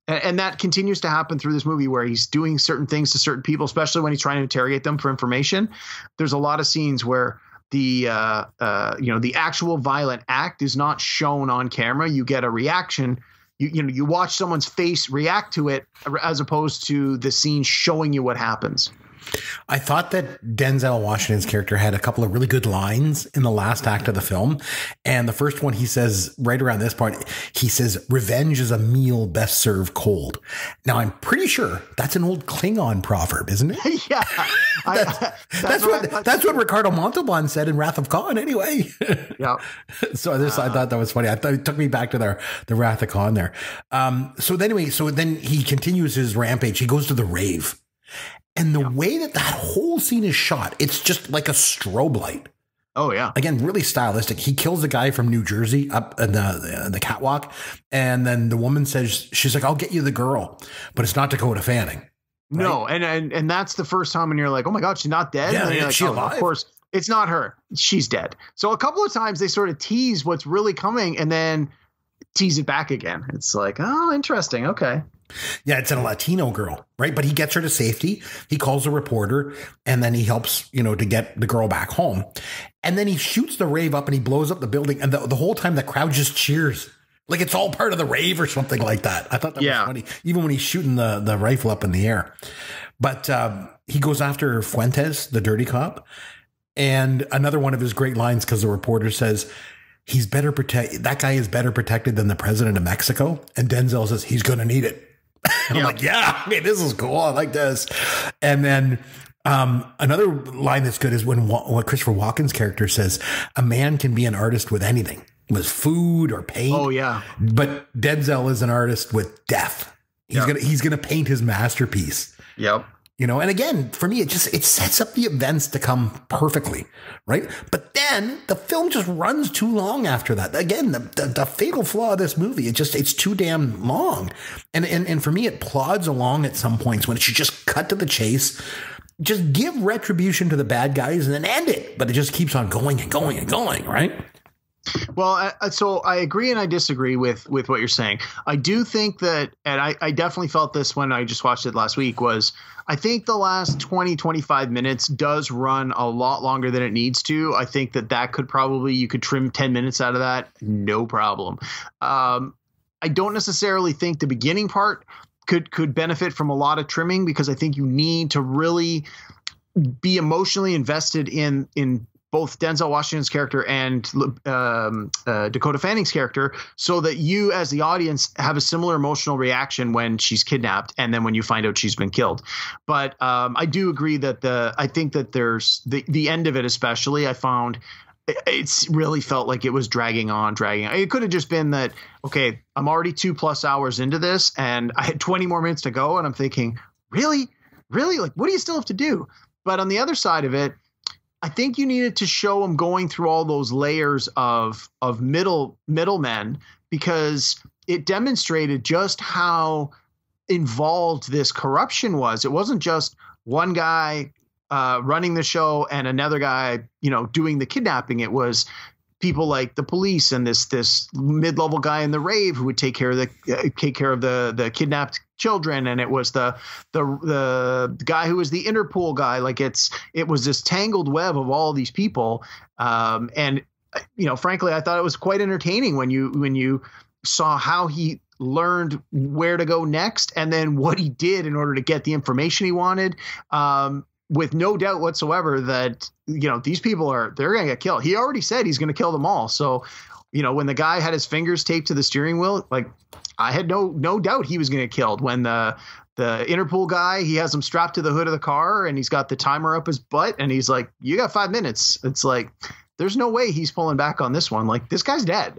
And that continues to happen through this movie, where he's doing certain things to certain people, especially when he's trying to interrogate them for information. There's a lot of scenes where the actual violent act is not shown on camera. You get a reaction. You watch someone's face react to it, as opposed to the scene showing you what happens. I thought that Denzel Washington's character had a couple of really good lines in the last act of the film. And the first one, he says right around this part, he says, "Revenge is a meal best served cold." Now, I'm pretty sure that's an old Klingon proverb, isn't it? Yeah. That's what Ricardo Montalban said in Wrath of Khan anyway. Yeah. So I thought that was funny. I thought it took me back to the Wrath of Khan there. So then he continues his rampage. He goes to the rave. And the way that whole scene is shot, it's just like a strobe light. Oh, yeah. Again, really stylistic. He kills a guy from New Jersey up in the catwalk. And then the woman says, she's like, "I'll get you the girl." But it's not Dakota Fanning. Right? No. And that's the first time when you're like, "Oh, my God, she's not dead." Yeah, and she's alive. Of course, it's not her. She's dead. So a couple of times they sort of tease what's really coming and then tease it back again. It's like, oh, interesting. Okay. Yeah, it's a Latino girl, right? But he gets her to safety. He calls a reporter, and then he helps, to get the girl back home. And then he shoots the rave up and he blows up the building. And the whole time the crowd just cheers. Like it's all part of the rave or something like that. I thought that was funny, even when he's shooting the rifle up in the air. But he goes after Fuentes, the dirty cop. And another one of his great lines, because the reporter says, that guy is better protected than the president of Mexico. And Denzel says, "He's going to need it." And I'm like, this is cool. I like this. And then another line that's good is when what Christopher Walken's character says, "A man can be an artist with anything, with food or paint." Oh, yeah. But Denzel is an artist with death. He's gonna paint his masterpiece. Yep. And again, for me, it sets up the events to come perfectly, right? But then the film just runs too long after that. Again, the fatal flaw of this movie, it's too damn long. And for me, it plods along at some points when it should just cut to the chase, just give retribution to the bad guys and then end it. But it just keeps on going and going and going, right? Well, so I agree and I disagree with what you're saying. I do think that, and I definitely felt this when I just watched it last week, was I think the last 20, 25 minutes does run a lot longer than it needs to. I think that could probably, you could trim 10 minutes out of that. No problem. I don't necessarily think the beginning part could benefit from a lot of trimming, because I think you need to really be emotionally invested in both Denzel Washington's character and Dakota Fanning's character, so that you as the audience have a similar emotional reaction when she's kidnapped and then when you find out she's been killed. But I do agree that I think that there's the end of it, especially, I found it's really felt like it was dragging on. It could have just been that, okay, I'm already 2+ hours into this and I had 20 more minutes to go. And I'm thinking, really? Like, what do you still have to do? But on the other side of it, I think you needed to show him going through all those layers of middlemen, because it demonstrated just how involved this corruption was. It wasn't just one guy running the show and another guy, doing the kidnapping. It was people like the police and this mid-level guy in the rave who would take care of the kidnapped children, and it was the guy who was the Interpol guy. Like it was this tangled web of all these people, and frankly, I thought it was quite entertaining when you saw how he learned where to go next and then what he did in order to get the information he wanted. with no doubt whatsoever that, these people they're going to get killed. He already said he's going to kill them all. So, when the guy had his fingers taped to the steering wheel, like I had no doubt he was going to get killed. When the Interpol guy, he has him strapped to the hood of the car and he's got the timer up his butt and he's like, you got 5 minutes. It's like, there's no way he's pulling back on this one. Like, this guy's dead.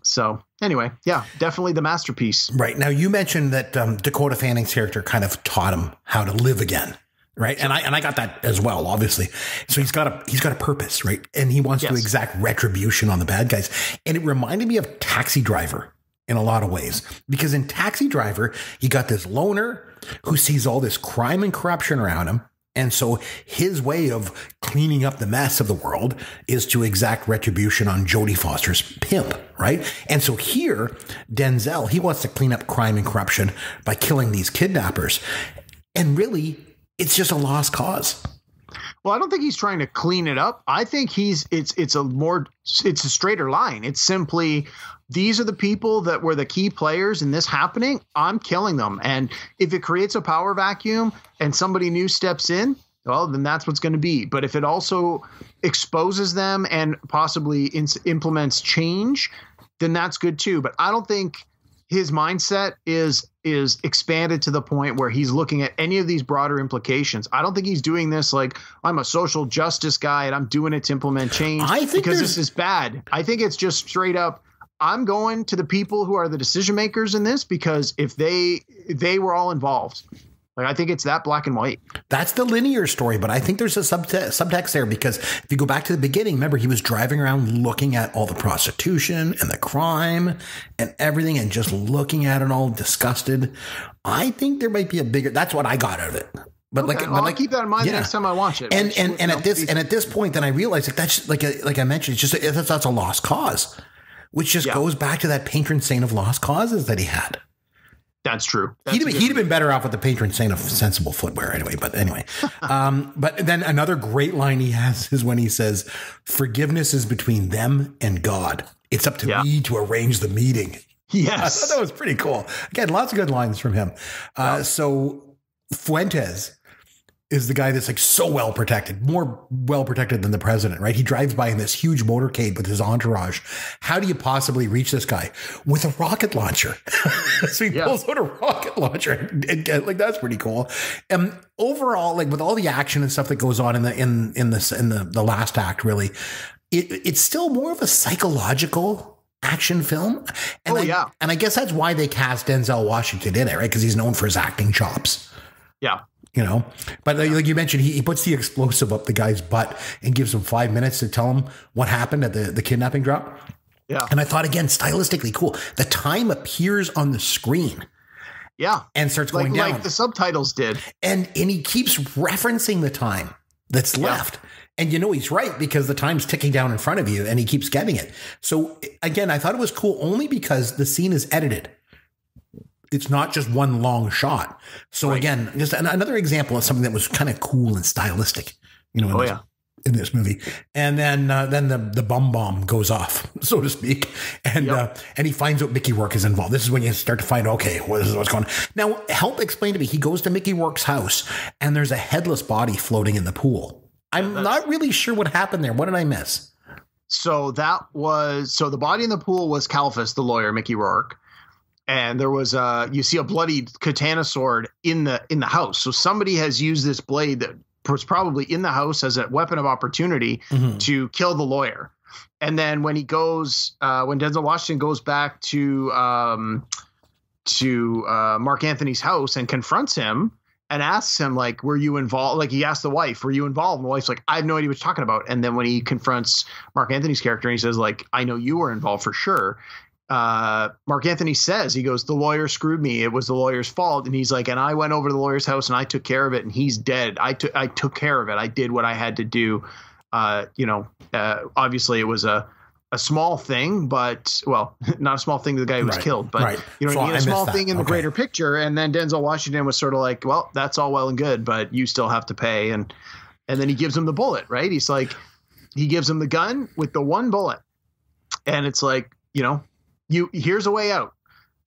So anyway, yeah, definitely the masterpiece. Right. Now, you mentioned that Dakota Fanning's character kind of taught him how to live again. Right. And I got that as well, obviously. So he's got a purpose, right? And he wants to exact retribution on the bad guys. And it reminded me of Taxi Driver in a lot of ways, because in Taxi Driver, you got this loner who sees all this crime and corruption around him. And so his way of cleaning up the mess of the world is to exact retribution on Jodie Foster's pimp, right? And so here, Denzel, he wants to clean up crime and corruption by killing these kidnappers. And really, it's just a lost cause. Well, I don't think he's trying to clean it up. I think it's a straighter line. It's simply, these are the people that were the key players in this happening. I'm killing them. And if it creates a power vacuum and somebody new steps in, well, then that's what's going to be. But if it also exposes them and possibly implements change, then that's good too. But I don't think his mindset is expanded to the point where he's looking at any of these broader implications. I don't think he's doing this like, I'm a social justice guy and I'm doing it to implement change because this is bad. I think it's just straight up, I'm going to the people who are the decision makers in this, because if they were all involved. Like, I think it's that black and white. That's the linear story, but I think there's a subtext there, because if you go back to the beginning, remember, he was driving around looking at all the prostitution and the crime and everything and just looking at it all disgusted. I think there might be a bigger, that's what I got out of it. But okay, I'll keep that in mind the next time I watch it. And at this point, then I realized, like, that's like I mentioned, it's just, that's a lost cause, which just goes back to that patron saint of lost causes that he had. That's true. He'd have been better off with the patron saint of sensible footwear anyway. But anyway, but then another great line he has is when he says, forgiveness is between them and God. It's up to me to arrange the meeting. Yes. I thought that was pretty cool. Again, lots of good lines from him. So Fuentes is the guy that's like so well protected, more well protected than the president, right? He drives by in this huge motorcade with his entourage. How do you possibly reach this guy? With a rocket launcher. So he pulls out a rocket launcher and like, that's pretty cool. Overall, like with all the action and stuff that goes on in the last act, really, it's still more of a psychological action film. And I guess that's why they cast Denzel Washington in it, right? Because he's known for his acting chops. Yeah. But like you mentioned, he puts the explosive up the guy's butt and gives him 5 minutes to tell him what happened at the kidnapping drop. Yeah. And I thought, again, stylistically cool. The time appears on the screen. Yeah. And starts going down. Like the subtitles did. And he keeps referencing the time that's left. And he's right, because the time's ticking down in front of you and he keeps getting it. So again, I thought it was cool only because the scene is edited. It's not just one long shot. So again, just another example of something that was kind of cool and stylistic, in this movie. And then the bomb goes off, so to speak. And he finds out Mickey Rourke is involved. This is when you start to find, okay, this is what's going on. Now, help explain to me. He goes to Mickey Rourke's house and there's a headless body floating in the pool. I'm not really sure what happened there. What did I miss? So the body in the pool was Kalfas, the lawyer, Mickey Rourke. And there was you see a bloodied katana sword in the house. So somebody has used this blade that was probably in the house as a weapon of opportunity to kill the lawyer. And then when he goes, when Denzel Washington goes back to Mark Anthony's house and confronts him and asks him, like, were you involved? Like, he asked the wife, were you involved? And the wife's like, I have no idea what you're talking about. And then when he confronts Mark Anthony's character and he says, like, I know you were involved for sure. Mark Anthony says, he goes, the lawyer screwed me. It was the lawyer's fault. And he's like, and I went over to the lawyer's house and I took care of it and he's dead. I took care of it. I did what I had to do. Obviously it was a small thing, but not a small thing to the guy who was killed, but a small thing in the greater picture. And then Denzel Washington was sort of like, well, that's all well and good, but you still have to pay. And then he gives him the bullet, right? He's like, he gives him the gun with the one bullet. And it's like, here's a way out.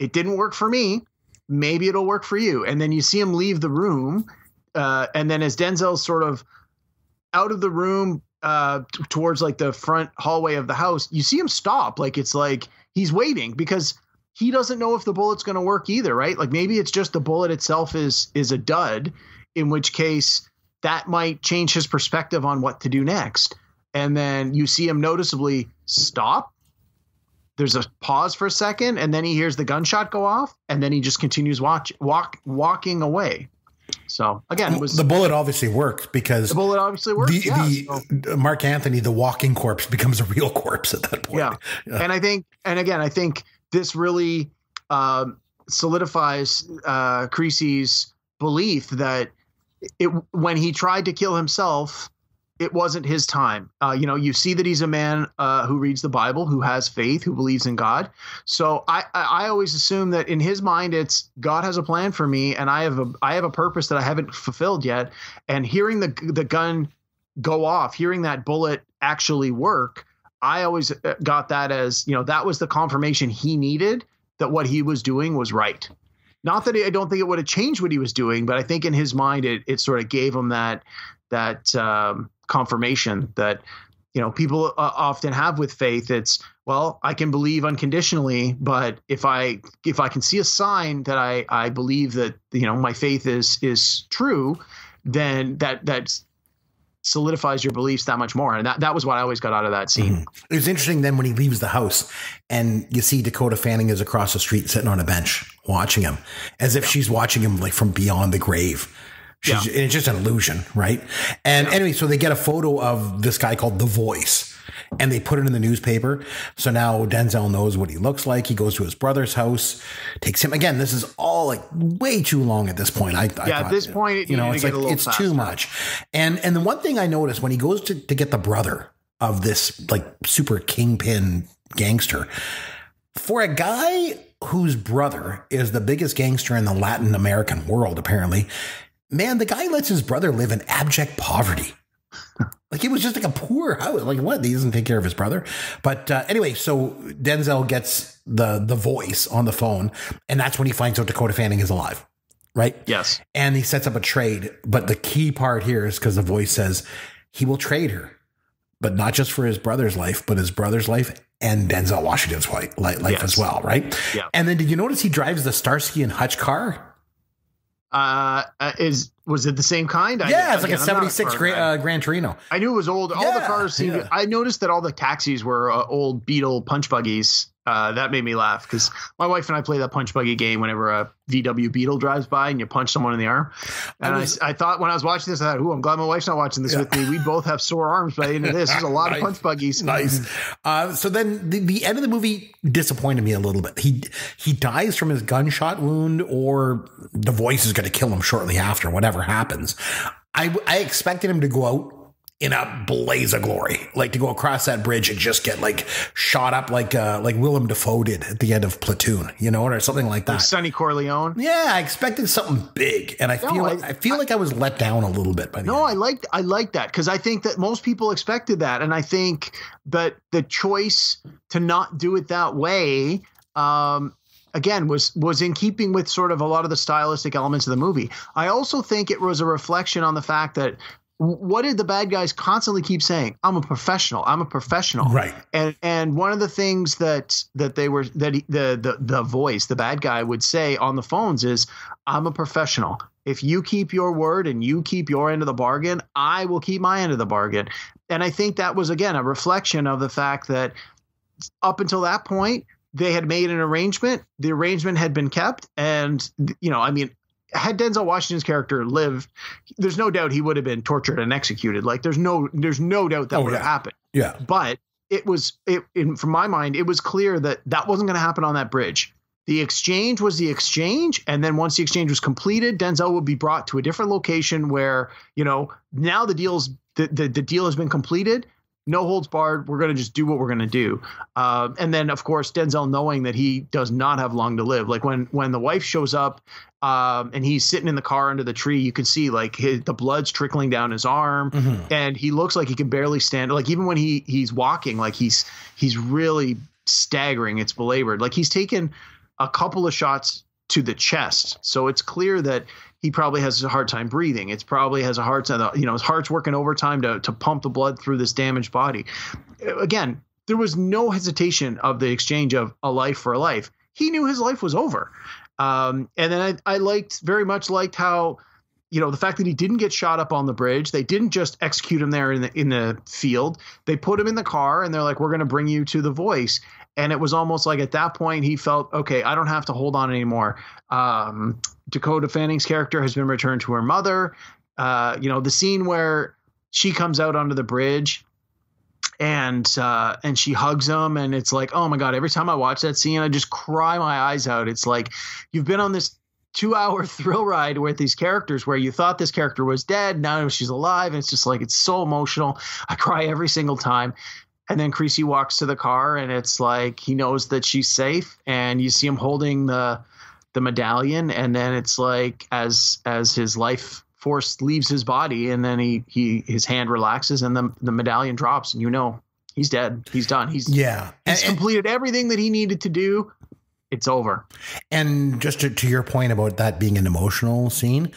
It didn't work for me. Maybe it'll work for you. And then you see him leave the room and then as Denzel's sort of out of the room towards like the front hallway of the house, you see him stop. Like it's like he's waiting because he doesn't know if the bullet's going to work either, right? Like maybe it's just the bullet itself is a dud, in which case that might change his perspective on what to do next. And then you see him noticeably stop. There's a pause for a second, and then he hears the gunshot go off, and then he just continues walking away. So again, it was the bullet obviously worked because the bullet obviously worked. Mark Anthony, the walking corpse, becomes a real corpse at that point. Yeah. And I think this really solidifies Creasy's belief that when he tried to kill himself, it wasn't his time. You see that he's a man who reads the Bible, who has faith, who believes in God. So I always assume that in his mind, it's God has a plan for me, and I have a purpose that I haven't fulfilled yet. And hearing the gun go off, hearing that bullet actually work, I always got that as, that was the confirmation he needed that what he was doing was right. Not that I don't think it would have changed what he was doing, but I think in his mind, it sort of gave him that confirmation that, people often have with faith. It's, well, I can believe unconditionally, but if I can see a sign that I believe that, my faith is true, then that solidifies your beliefs that much more. And that was what I always got out of that scene. Mm-hmm. It was interesting then when he leaves the house and you see Dakota Fanning is across the street sitting on a bench watching him as if she's watching him like from beyond the grave. And it's just an illusion, right? And anyway, so they get a photo of this guy called The Voice and they put it in the newspaper. So now Denzel knows what he looks like. He goes to his brother's house, takes him. Again, this is all like way too long at this point. I thought, at this point, it's like it's faster. Too much. And the one thing I noticed when he goes to get the brother of this like super kingpin gangster, for a guy whose brother is the biggest gangster in the Latin American world, apparently, man, the guy lets his brother live in abject poverty. Like it was just like a poor house. Like what? He doesn't take care of his brother. But anyway, so Denzel gets the voice on the phone, and that's when he finds out Dakota Fanning is alive. Right? Yes. And he sets up a trade. But the key part here is because the voice says he will trade her, but not just for his brother's life, but his brother's life and Denzel Washington's life as well. Right? Yeah. And then did you notice he drives the Starsky and Hutch car? Was it the same kind? It's like a 76 Gran Torino. I knew it was old. All the cars seemed. I noticed that all the taxis were old Beetle punch buggies. That made me laugh because my wife and I play that punch buggy game whenever a VW Beetle drives by and you punch someone in the arm. And I thought when I was watching this, I thought, "Ooh, I'm glad my wife's not watching this with me. We both have sore arms by the end of this. There's a lot of punch buggies." Nice. So then the end of the movie disappointed me a little bit. He dies from his gunshot wound, or the voice is going to kill him shortly after. Whatever happens, I expected him to go out in a blaze of glory, like to go across that bridge and just get like shot up like Willem Dafoe did at the end of Platoon, or something like that. Like Sonny Corleone. Yeah, I expected something big, and I feel like I was let down a little bit by the end. I like that because I think that most people expected that, and I think that the choice to not do it that way, again, was in keeping with sort of a lot of the stylistic elements of the movie. I also think it was a reflection on the fact that what did the bad guys constantly keep saying? I'm a professional. I'm a professional. Right. And one of the things that the voice, the bad guy would say on the phones is, I'm a professional. If you keep your word and you keep your end of the bargain, I will keep my end of the bargain. And I think that was, again, a reflection of the fact that up until that point, they had made an arrangement. The arrangement had been kept. And, had Denzel Washington's character lived, there's no doubt he would have been tortured and executed. Like there's no doubt that would have happened. Yeah. But from my mind, it was clear that wasn't going to happen on that bridge. The exchange was the exchange. And then once the exchange was completed, Denzel would be brought to a different location where, now the deal has been completed. No holds barred. We're going to just do what we're going to do. And then, of course, Denzel, knowing that he does not have long to live, like when the wife shows up and he's sitting in the car under the tree, you can see like the blood's trickling down his arm, and he looks like he can barely stand. Like even when he's walking, like he's really staggering. It's belabored. Like he's taken a couple of shots to the chest. So it's clear that he probably has a hard time breathing. It's probably has a hard time, his heart's working overtime to pump the blood through this damaged body. Again, there was no hesitation of the exchange of a life for a life. He knew his life was over. And then I very much liked how, the fact that he didn't get shot up on the bridge. They didn't just execute him there in the field. They put him in the car and they're like, we're going to bring you to the Voice. And it was almost like at that point he felt, okay, I don't have to hold on anymore. Dakota Fanning's character has been returned to her mother. The scene where she comes out onto the bridge and she hugs him, and it's like, oh my God, every time I watch that scene, I just cry my eyes out. It's like, you've been on this 2-hour thrill ride with these characters where you thought this character was dead. Now she's alive. And it's just like, it's so emotional. I cry every single time. And then Creasy walks to the car and it's like, he knows that she's safe, and you see him holding the medallion. And then it's like, as his life force leaves his body, and then his hand relaxes and the medallion drops, and he's dead. He's done. He's completed everything that he needed to do. It's over. And just to your point about that being an emotional scene,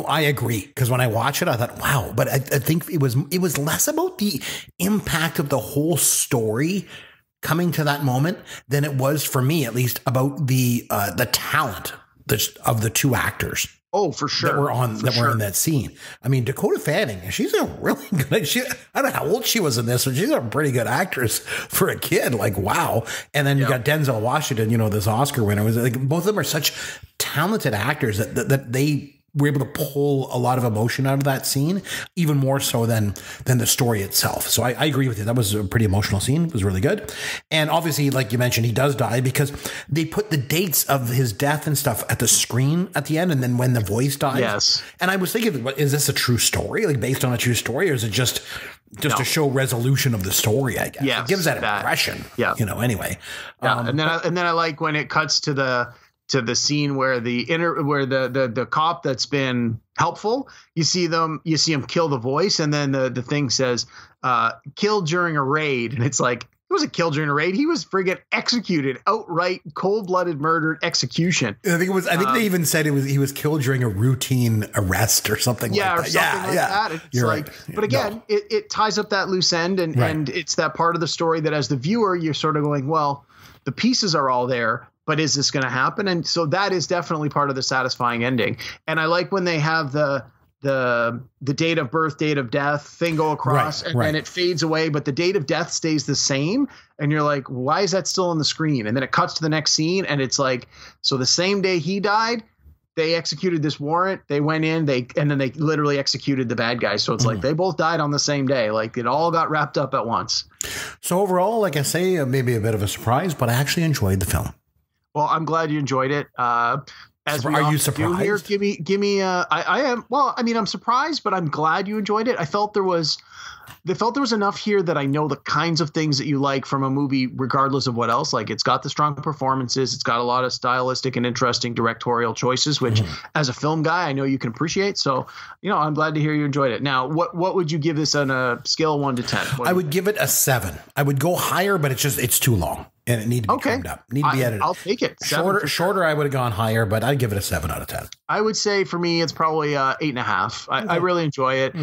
I agree, because when I watch it, I thought, wow, but I think it was less about the impact of the whole story coming to that moment than it was, for me at least, about the talent of the two actors. Oh, for sure. That were in that scene. I mean, Dakota Fanning, she's a really good, I don't know how old she was in this, but she's a pretty good actress for a kid. Like, wow. And then you got Denzel Washington, this Oscar winner. It was like, both of them are such talented actors that they were able to pull a lot of emotion out of that scene, even more so than the story itself. So I agree with you. That was a pretty emotional scene. It was really good. And obviously, like you mentioned, he does die because they put the dates of his death and stuff at the screen at the end. And then when the voice dies. Yes. And I was thinking, is this a true story? Like based on a true story? Or is it just to show resolution of the story, I guess? Yes, it gives that impression. Yeah. Anyway. Yeah. And then I like when it cuts to the scene where the cop that's been helpful, you see him kill the Voice, and then the thing says killed during a raid, and it's like, it wasn't killed during a raid. He was friggin' executed, outright cold-blooded murdered execution. I think they even said he was killed during a routine arrest or something like that. That. It's You're like, right. But again, it ties up that loose end, and it's that part of the story that as the viewer, you're sort of going, well, the pieces are all there, but is this going to happen? And so that is definitely part of the satisfying ending. And I like when they have the date of birth, date of death thing go across, and then it fades away, but the date of death stays the same. And you're like, why is that still on the screen? And then it cuts to the next scene, and it's like, so the same day he died, they executed this warrant. They went in, and then they literally executed the bad guys. So it's like they both died on the same day. Like it all got wrapped up at once. So overall, like I say, maybe a bit of a surprise, but I actually enjoyed the film. Well, I'm glad you enjoyed it. Are you surprised? Here, give me. I am. Well, I mean, I'm surprised, but I'm glad you enjoyed it. I felt there was enough here that I know the kinds of things that you like from a movie, regardless of what else. Like, it's got the strong performances. It's got a lot of stylistic and interesting directorial choices, which, as a film guy, I know you can appreciate. So, I'm glad to hear you enjoyed it. Now, what would you give this on a scale of 1 to 10? I would give it a 7. I would go higher, but it's too long. And it needed to be trimmed up. Need to be edited. I'll take it. Shorter, I would have gone higher, but I'd give it a 7 out of 10. I would say for me, it's probably 8.5. I really enjoy it.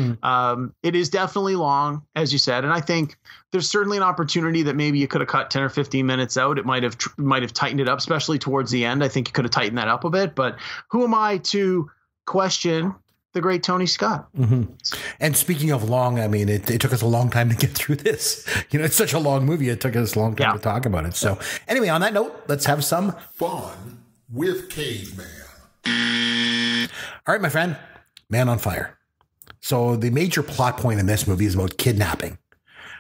It is definitely long, as you said, and I think there's certainly an opportunity that maybe you could have cut 10 or 15 minutes out. It might have tightened it up, especially towards the end. I think you could have tightened that up a bit. But who am I to question the great Tony Scott? And speaking of long, I mean, it took us a long time to get through this. It's such a long movie. It took us a long time to talk about it. So anyway, on that note, let's have some fun with Caveman. All right, my friend, Man on Fire. So the major plot point in this movie is about kidnapping.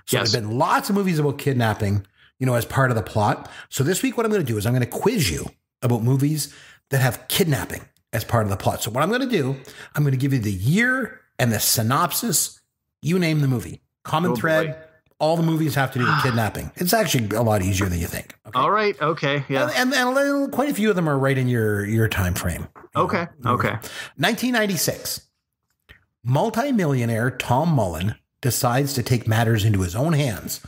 So there's been lots of movies about kidnapping, as part of the plot. So this week, what I'm going to do is I'm going to quiz you about movies that have kidnapping as part of the plot. So what I'm going to do, I'm going to give you the year and the synopsis. You name the movie. Common thread. Boy. All the movies have to do with kidnapping. It's actually a lot easier than you think. Okay? All right. Okay. Yeah. And quite a few of them are right in your time frame. Okay. Okay. 1996. Multi-millionaire Tom Mullen decides to take matters into his own hands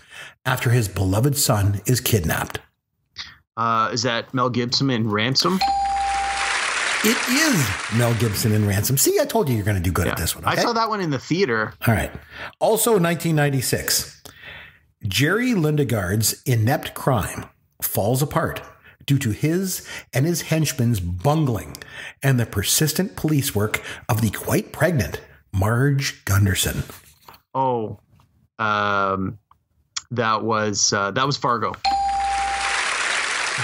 after his beloved son is kidnapped. Is that Mel Gibson in Ransom? It is Mel Gibson in Ransom. See, I told you you're going to do good at this one. Okay? I saw that one in the theater. All right. Also 1996, Jerry Lindegaard's inept crime falls apart due to his and his henchmen's bungling and the persistent police work of the quite pregnant Marge Gunderson. Oh, that was Fargo.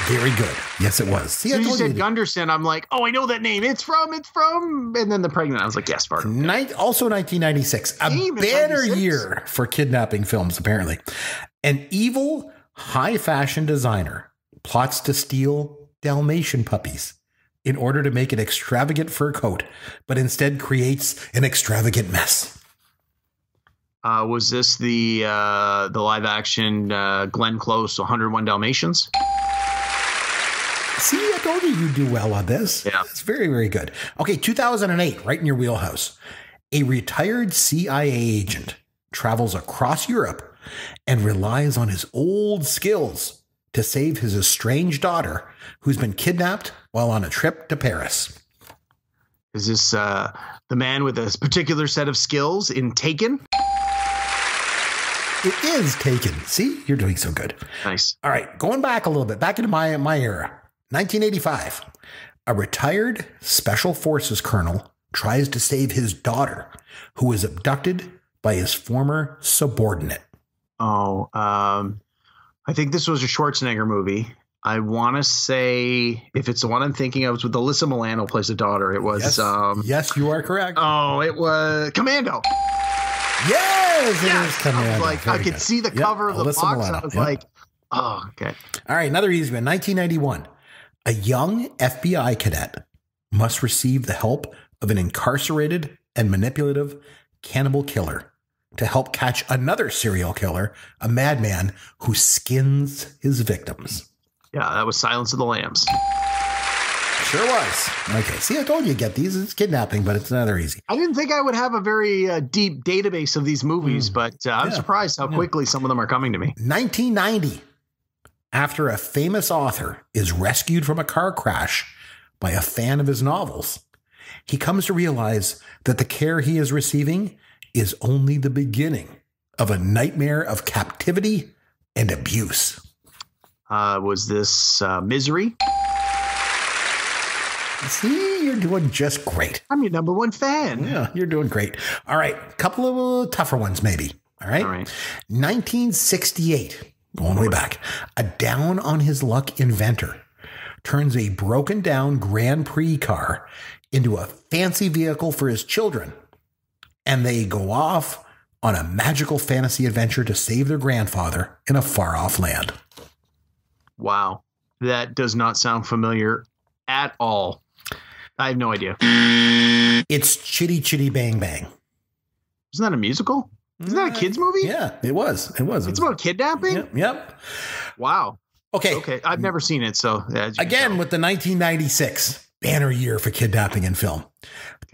Very good. Yes, it was. See, I told you said Gunderson. I'm like, oh, I know that name. It's from. And then the pregnant. I was like, yes, Fargo. Also 1996, a banner year for kidnapping films, apparently. An evil, high-fashion designer plots to steal Dalmatian puppies in order to make an extravagant fur coat, but instead creates an extravagant mess. Was this the live-action Glenn Close 101 Dalmatians? See, I told you you'd do well on this. Yeah. It's very, very good. Okay, 2008, right in your wheelhouse. A retired CIA agent travels across Europe and relies on his old skills to save his estranged daughter, who's been kidnapped while on a trip to Paris. Is this the man with a particular set of skills in Taken? It is Taken. See, you're doing so good. Nice. All right, going back a little bit, back into my era. 1985, a retired Special Forces colonel tries to save his daughter, who was abducted by his former subordinate. Oh, I think this was a Schwarzenegger movie. I want to say, if it's the one I'm thinking of, it's with Alyssa Milano plays the daughter. It was. Yes, you are correct. Oh, it was Commando. Yes, it is Commando. I was like, I could see the cover of the Alyssa box. Milano. I was like, oh, okay. All right, another easy one. 1991. A young FBI cadet must receive the help of an incarcerated and manipulative cannibal killer to help catch another serial killer, a madman who skins his victims. Yeah, that was Silence of the Lambs. Sure was. Okay, see, I told you get these. It's kidnapping, but it's another easy. I didn't think I would have a very deep database of these movies, but I'm surprised how quickly some of them are coming to me. 1990. After a famous author is rescued from a car crash by a fan of his novels, he comes to realize that the care he is receiving is only the beginning of a nightmare of captivity and abuse. Was this Misery? See, you're doing just great. I'm your number one fan. Yeah, you're doing great. All right, a couple of tougher ones maybe. All right. 1968. Going way back, a down-on-his-luck inventor turns a broken-down Grand Prix car into a fancy vehicle for his children, and they go off on a magical fantasy adventure to save their grandfather in a far-off land. Wow. That does not sound familiar at all. I have no idea. It's Chitty Chitty Bang Bang. Isn't that a musical? Isn't that a kid's movie? Yeah, it was. It's about kidnapping? Yep. Wow. Okay. I've never seen it. So again, with the 1996 banner year for kidnapping in film,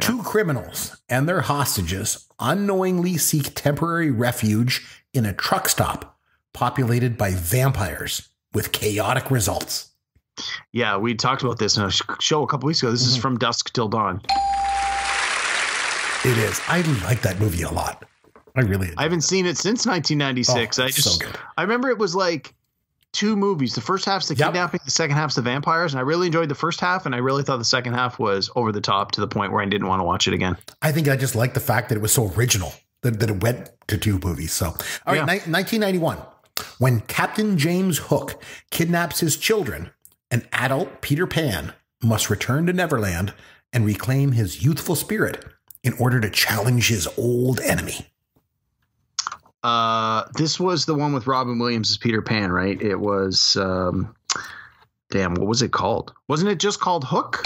two criminals and their hostages unknowingly seek temporary refuge in a truck stop populated by vampires with chaotic results. Yeah, we talked about this in a show a couple weeks ago. This is From Dusk Till Dawn. It is. I like that movie a lot. I haven't seen it since 1996. So good. I remember it was like two movies. The first half's the kidnapping, the second half's the vampires. And I really enjoyed the first half, and I really thought the second half was over the top to the point where I didn't want to watch it again. I think I just liked the fact that it was so original that it went to two movies. So, all right, 1991, when Captain James Hook kidnaps his children, an adult Peter Pan must return to Neverland and reclaim his youthful spirit in order to challenge his old enemy. This was the one with Robin Williams as Peter Pan, right? It was, what was it called? Wasn't it just called Hook?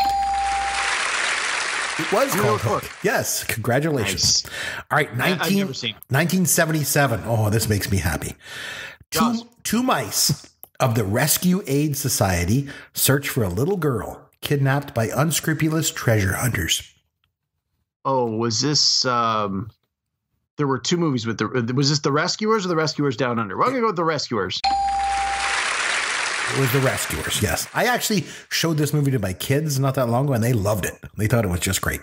It was called Hook. Yes. Congratulations. Nice. All right. 1977. Oh, this makes me happy. Two mice of the Rescue Aid Society search for a little girl kidnapped by unscrupulous treasure hunters. Oh, was this, there were two movies was this The Rescuers or The Rescuers Down Under? Well, I'm going to go with The Rescuers. It was The Rescuers, yes. I actually showed this movie to my kids not that long ago, and they loved it. They thought it was just great.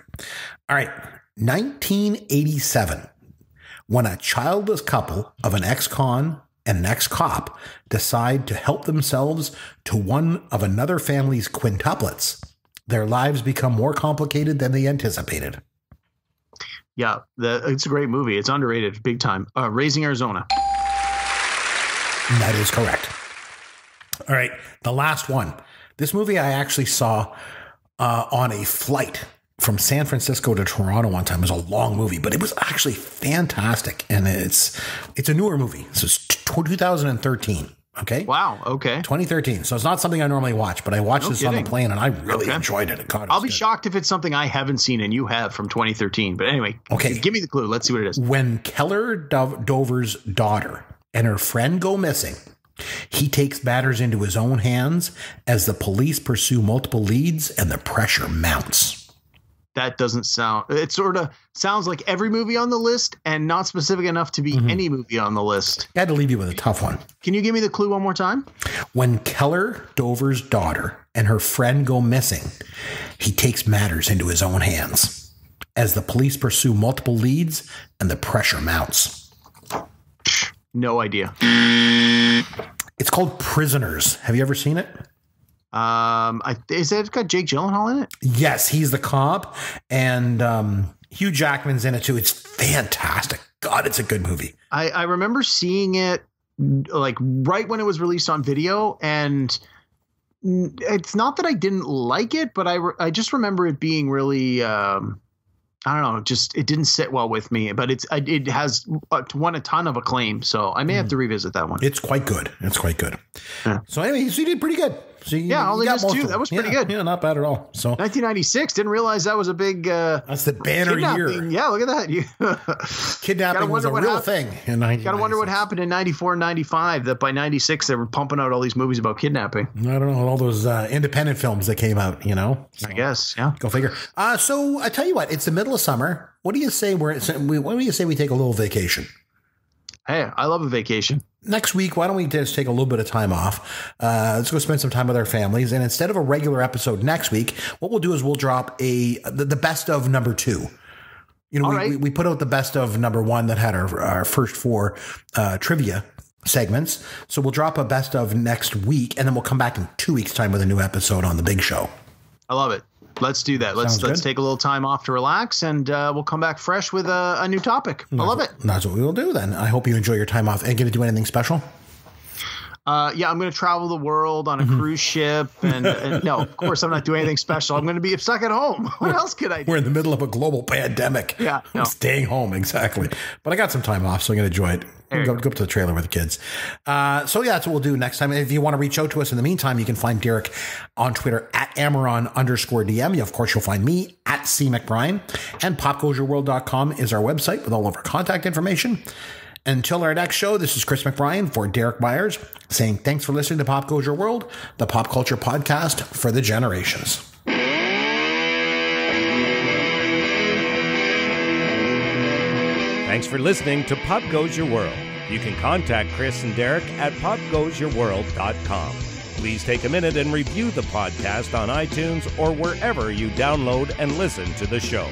All right, 1987, when a childless couple of an ex-con and an ex-cop decide to help themselves to one of another family's quintuplets, their lives become more complicated than they anticipated. Yeah, it's a great movie. It's underrated big time. Raising Arizona. That is correct. All right, the last one. This movie I actually saw on a flight from San Francisco to Toronto one time. It was a long movie, but it was actually fantastic. And it's a newer movie. So it's 2013. Okay. Wow. Okay. 2013. So it's not something I normally watch, but I watched this on the plane and I really enjoyed it. God, I'll be shocked if it's something I haven't seen and you have from 2013. But anyway, okay, give me the clue. Let's see what it is. When Keller Dover's daughter and her friend go missing, he takes matters into his own hands as the police pursue multiple leads and the pressure mounts. That doesn't sound, it sort of sounds like every movie on the list and not specific enough to be any movie on the list. I had to leave you with a tough one. Can you give me the clue one more time? When Keller Dover's daughter and her friend go missing, he takes matters into his own hands as the police pursue multiple leads and the pressure mounts. No idea. It's called Prisoners. Have you ever seen it? Is it got Jake Gyllenhaal in it? Yes, he's the cop, and Hugh Jackman's in it too. It's fantastic. God, it's a good movie. I remember seeing it like right when it was released on video, and it's not that I didn't like it, but I just remember it being really I don't know, just it didn't sit well with me. But it has won a ton of acclaim, so I may have to revisit that one. It's quite good. It's quite good. Yeah. So anyway, so you did pretty good. So only just two. That was pretty good. Yeah, not bad at all. So 1996. Didn't realize that was a big. That's the banner year. Yeah, look at that. Kidnapping was a real thing in 1996. Gotta wonder what happened in 94 and 95. That by 96 they were pumping out all these movies about kidnapping. I don't know, all those independent films that came out. You know, so, I guess. Yeah. Go figure. So I tell you what, it's the middle of summer. What do you say? What do you say we take a little vacation? Hey, I love a vacation. Next week, why don't we just take a little bit of time off? Let's go spend some time with our families. And instead of a regular episode next week, what we'll do is we'll drop the best of number 2. You know, we put out the best of number 1 that had our first 4 trivia segments. So we'll drop a best of next week, and then we'll come back in 2 weeks' time with a new episode on the big show. I love it. Let's do that. Let's take a little time off to relax, and we'll come back fresh with a new topic. I love it. That's what we will do then. I hope you enjoy your time off. Are you going to do anything special? Yeah, I'm going to travel the world on a cruise ship. And no, of course, I'm not doing anything special. I'm going to be stuck at home. What else could I do? We're in the middle of a global pandemic. Yeah. No. I'm staying home. Exactly. But I got some time off, so I'm going to enjoy it. Go up to the trailer with the kids. So yeah, that's what we'll do next time. If you want to reach out to us in the meantime, you can find Derek on Twitter at Amaron_DM. Of course, you'll find me at CMcBrien, and popgoesyourworld.com is our website with all of our contact information. Until our next show, this is Chris McBrien for Derek Myers saying thanks for listening to Pop Goes Your World, the pop culture podcast for the generations. Thanks for listening to Pop Goes Your World. You can contact Chris and Derek at popgoesyourworld.com. Please take a minute and review the podcast on iTunes or wherever you download and listen to the show.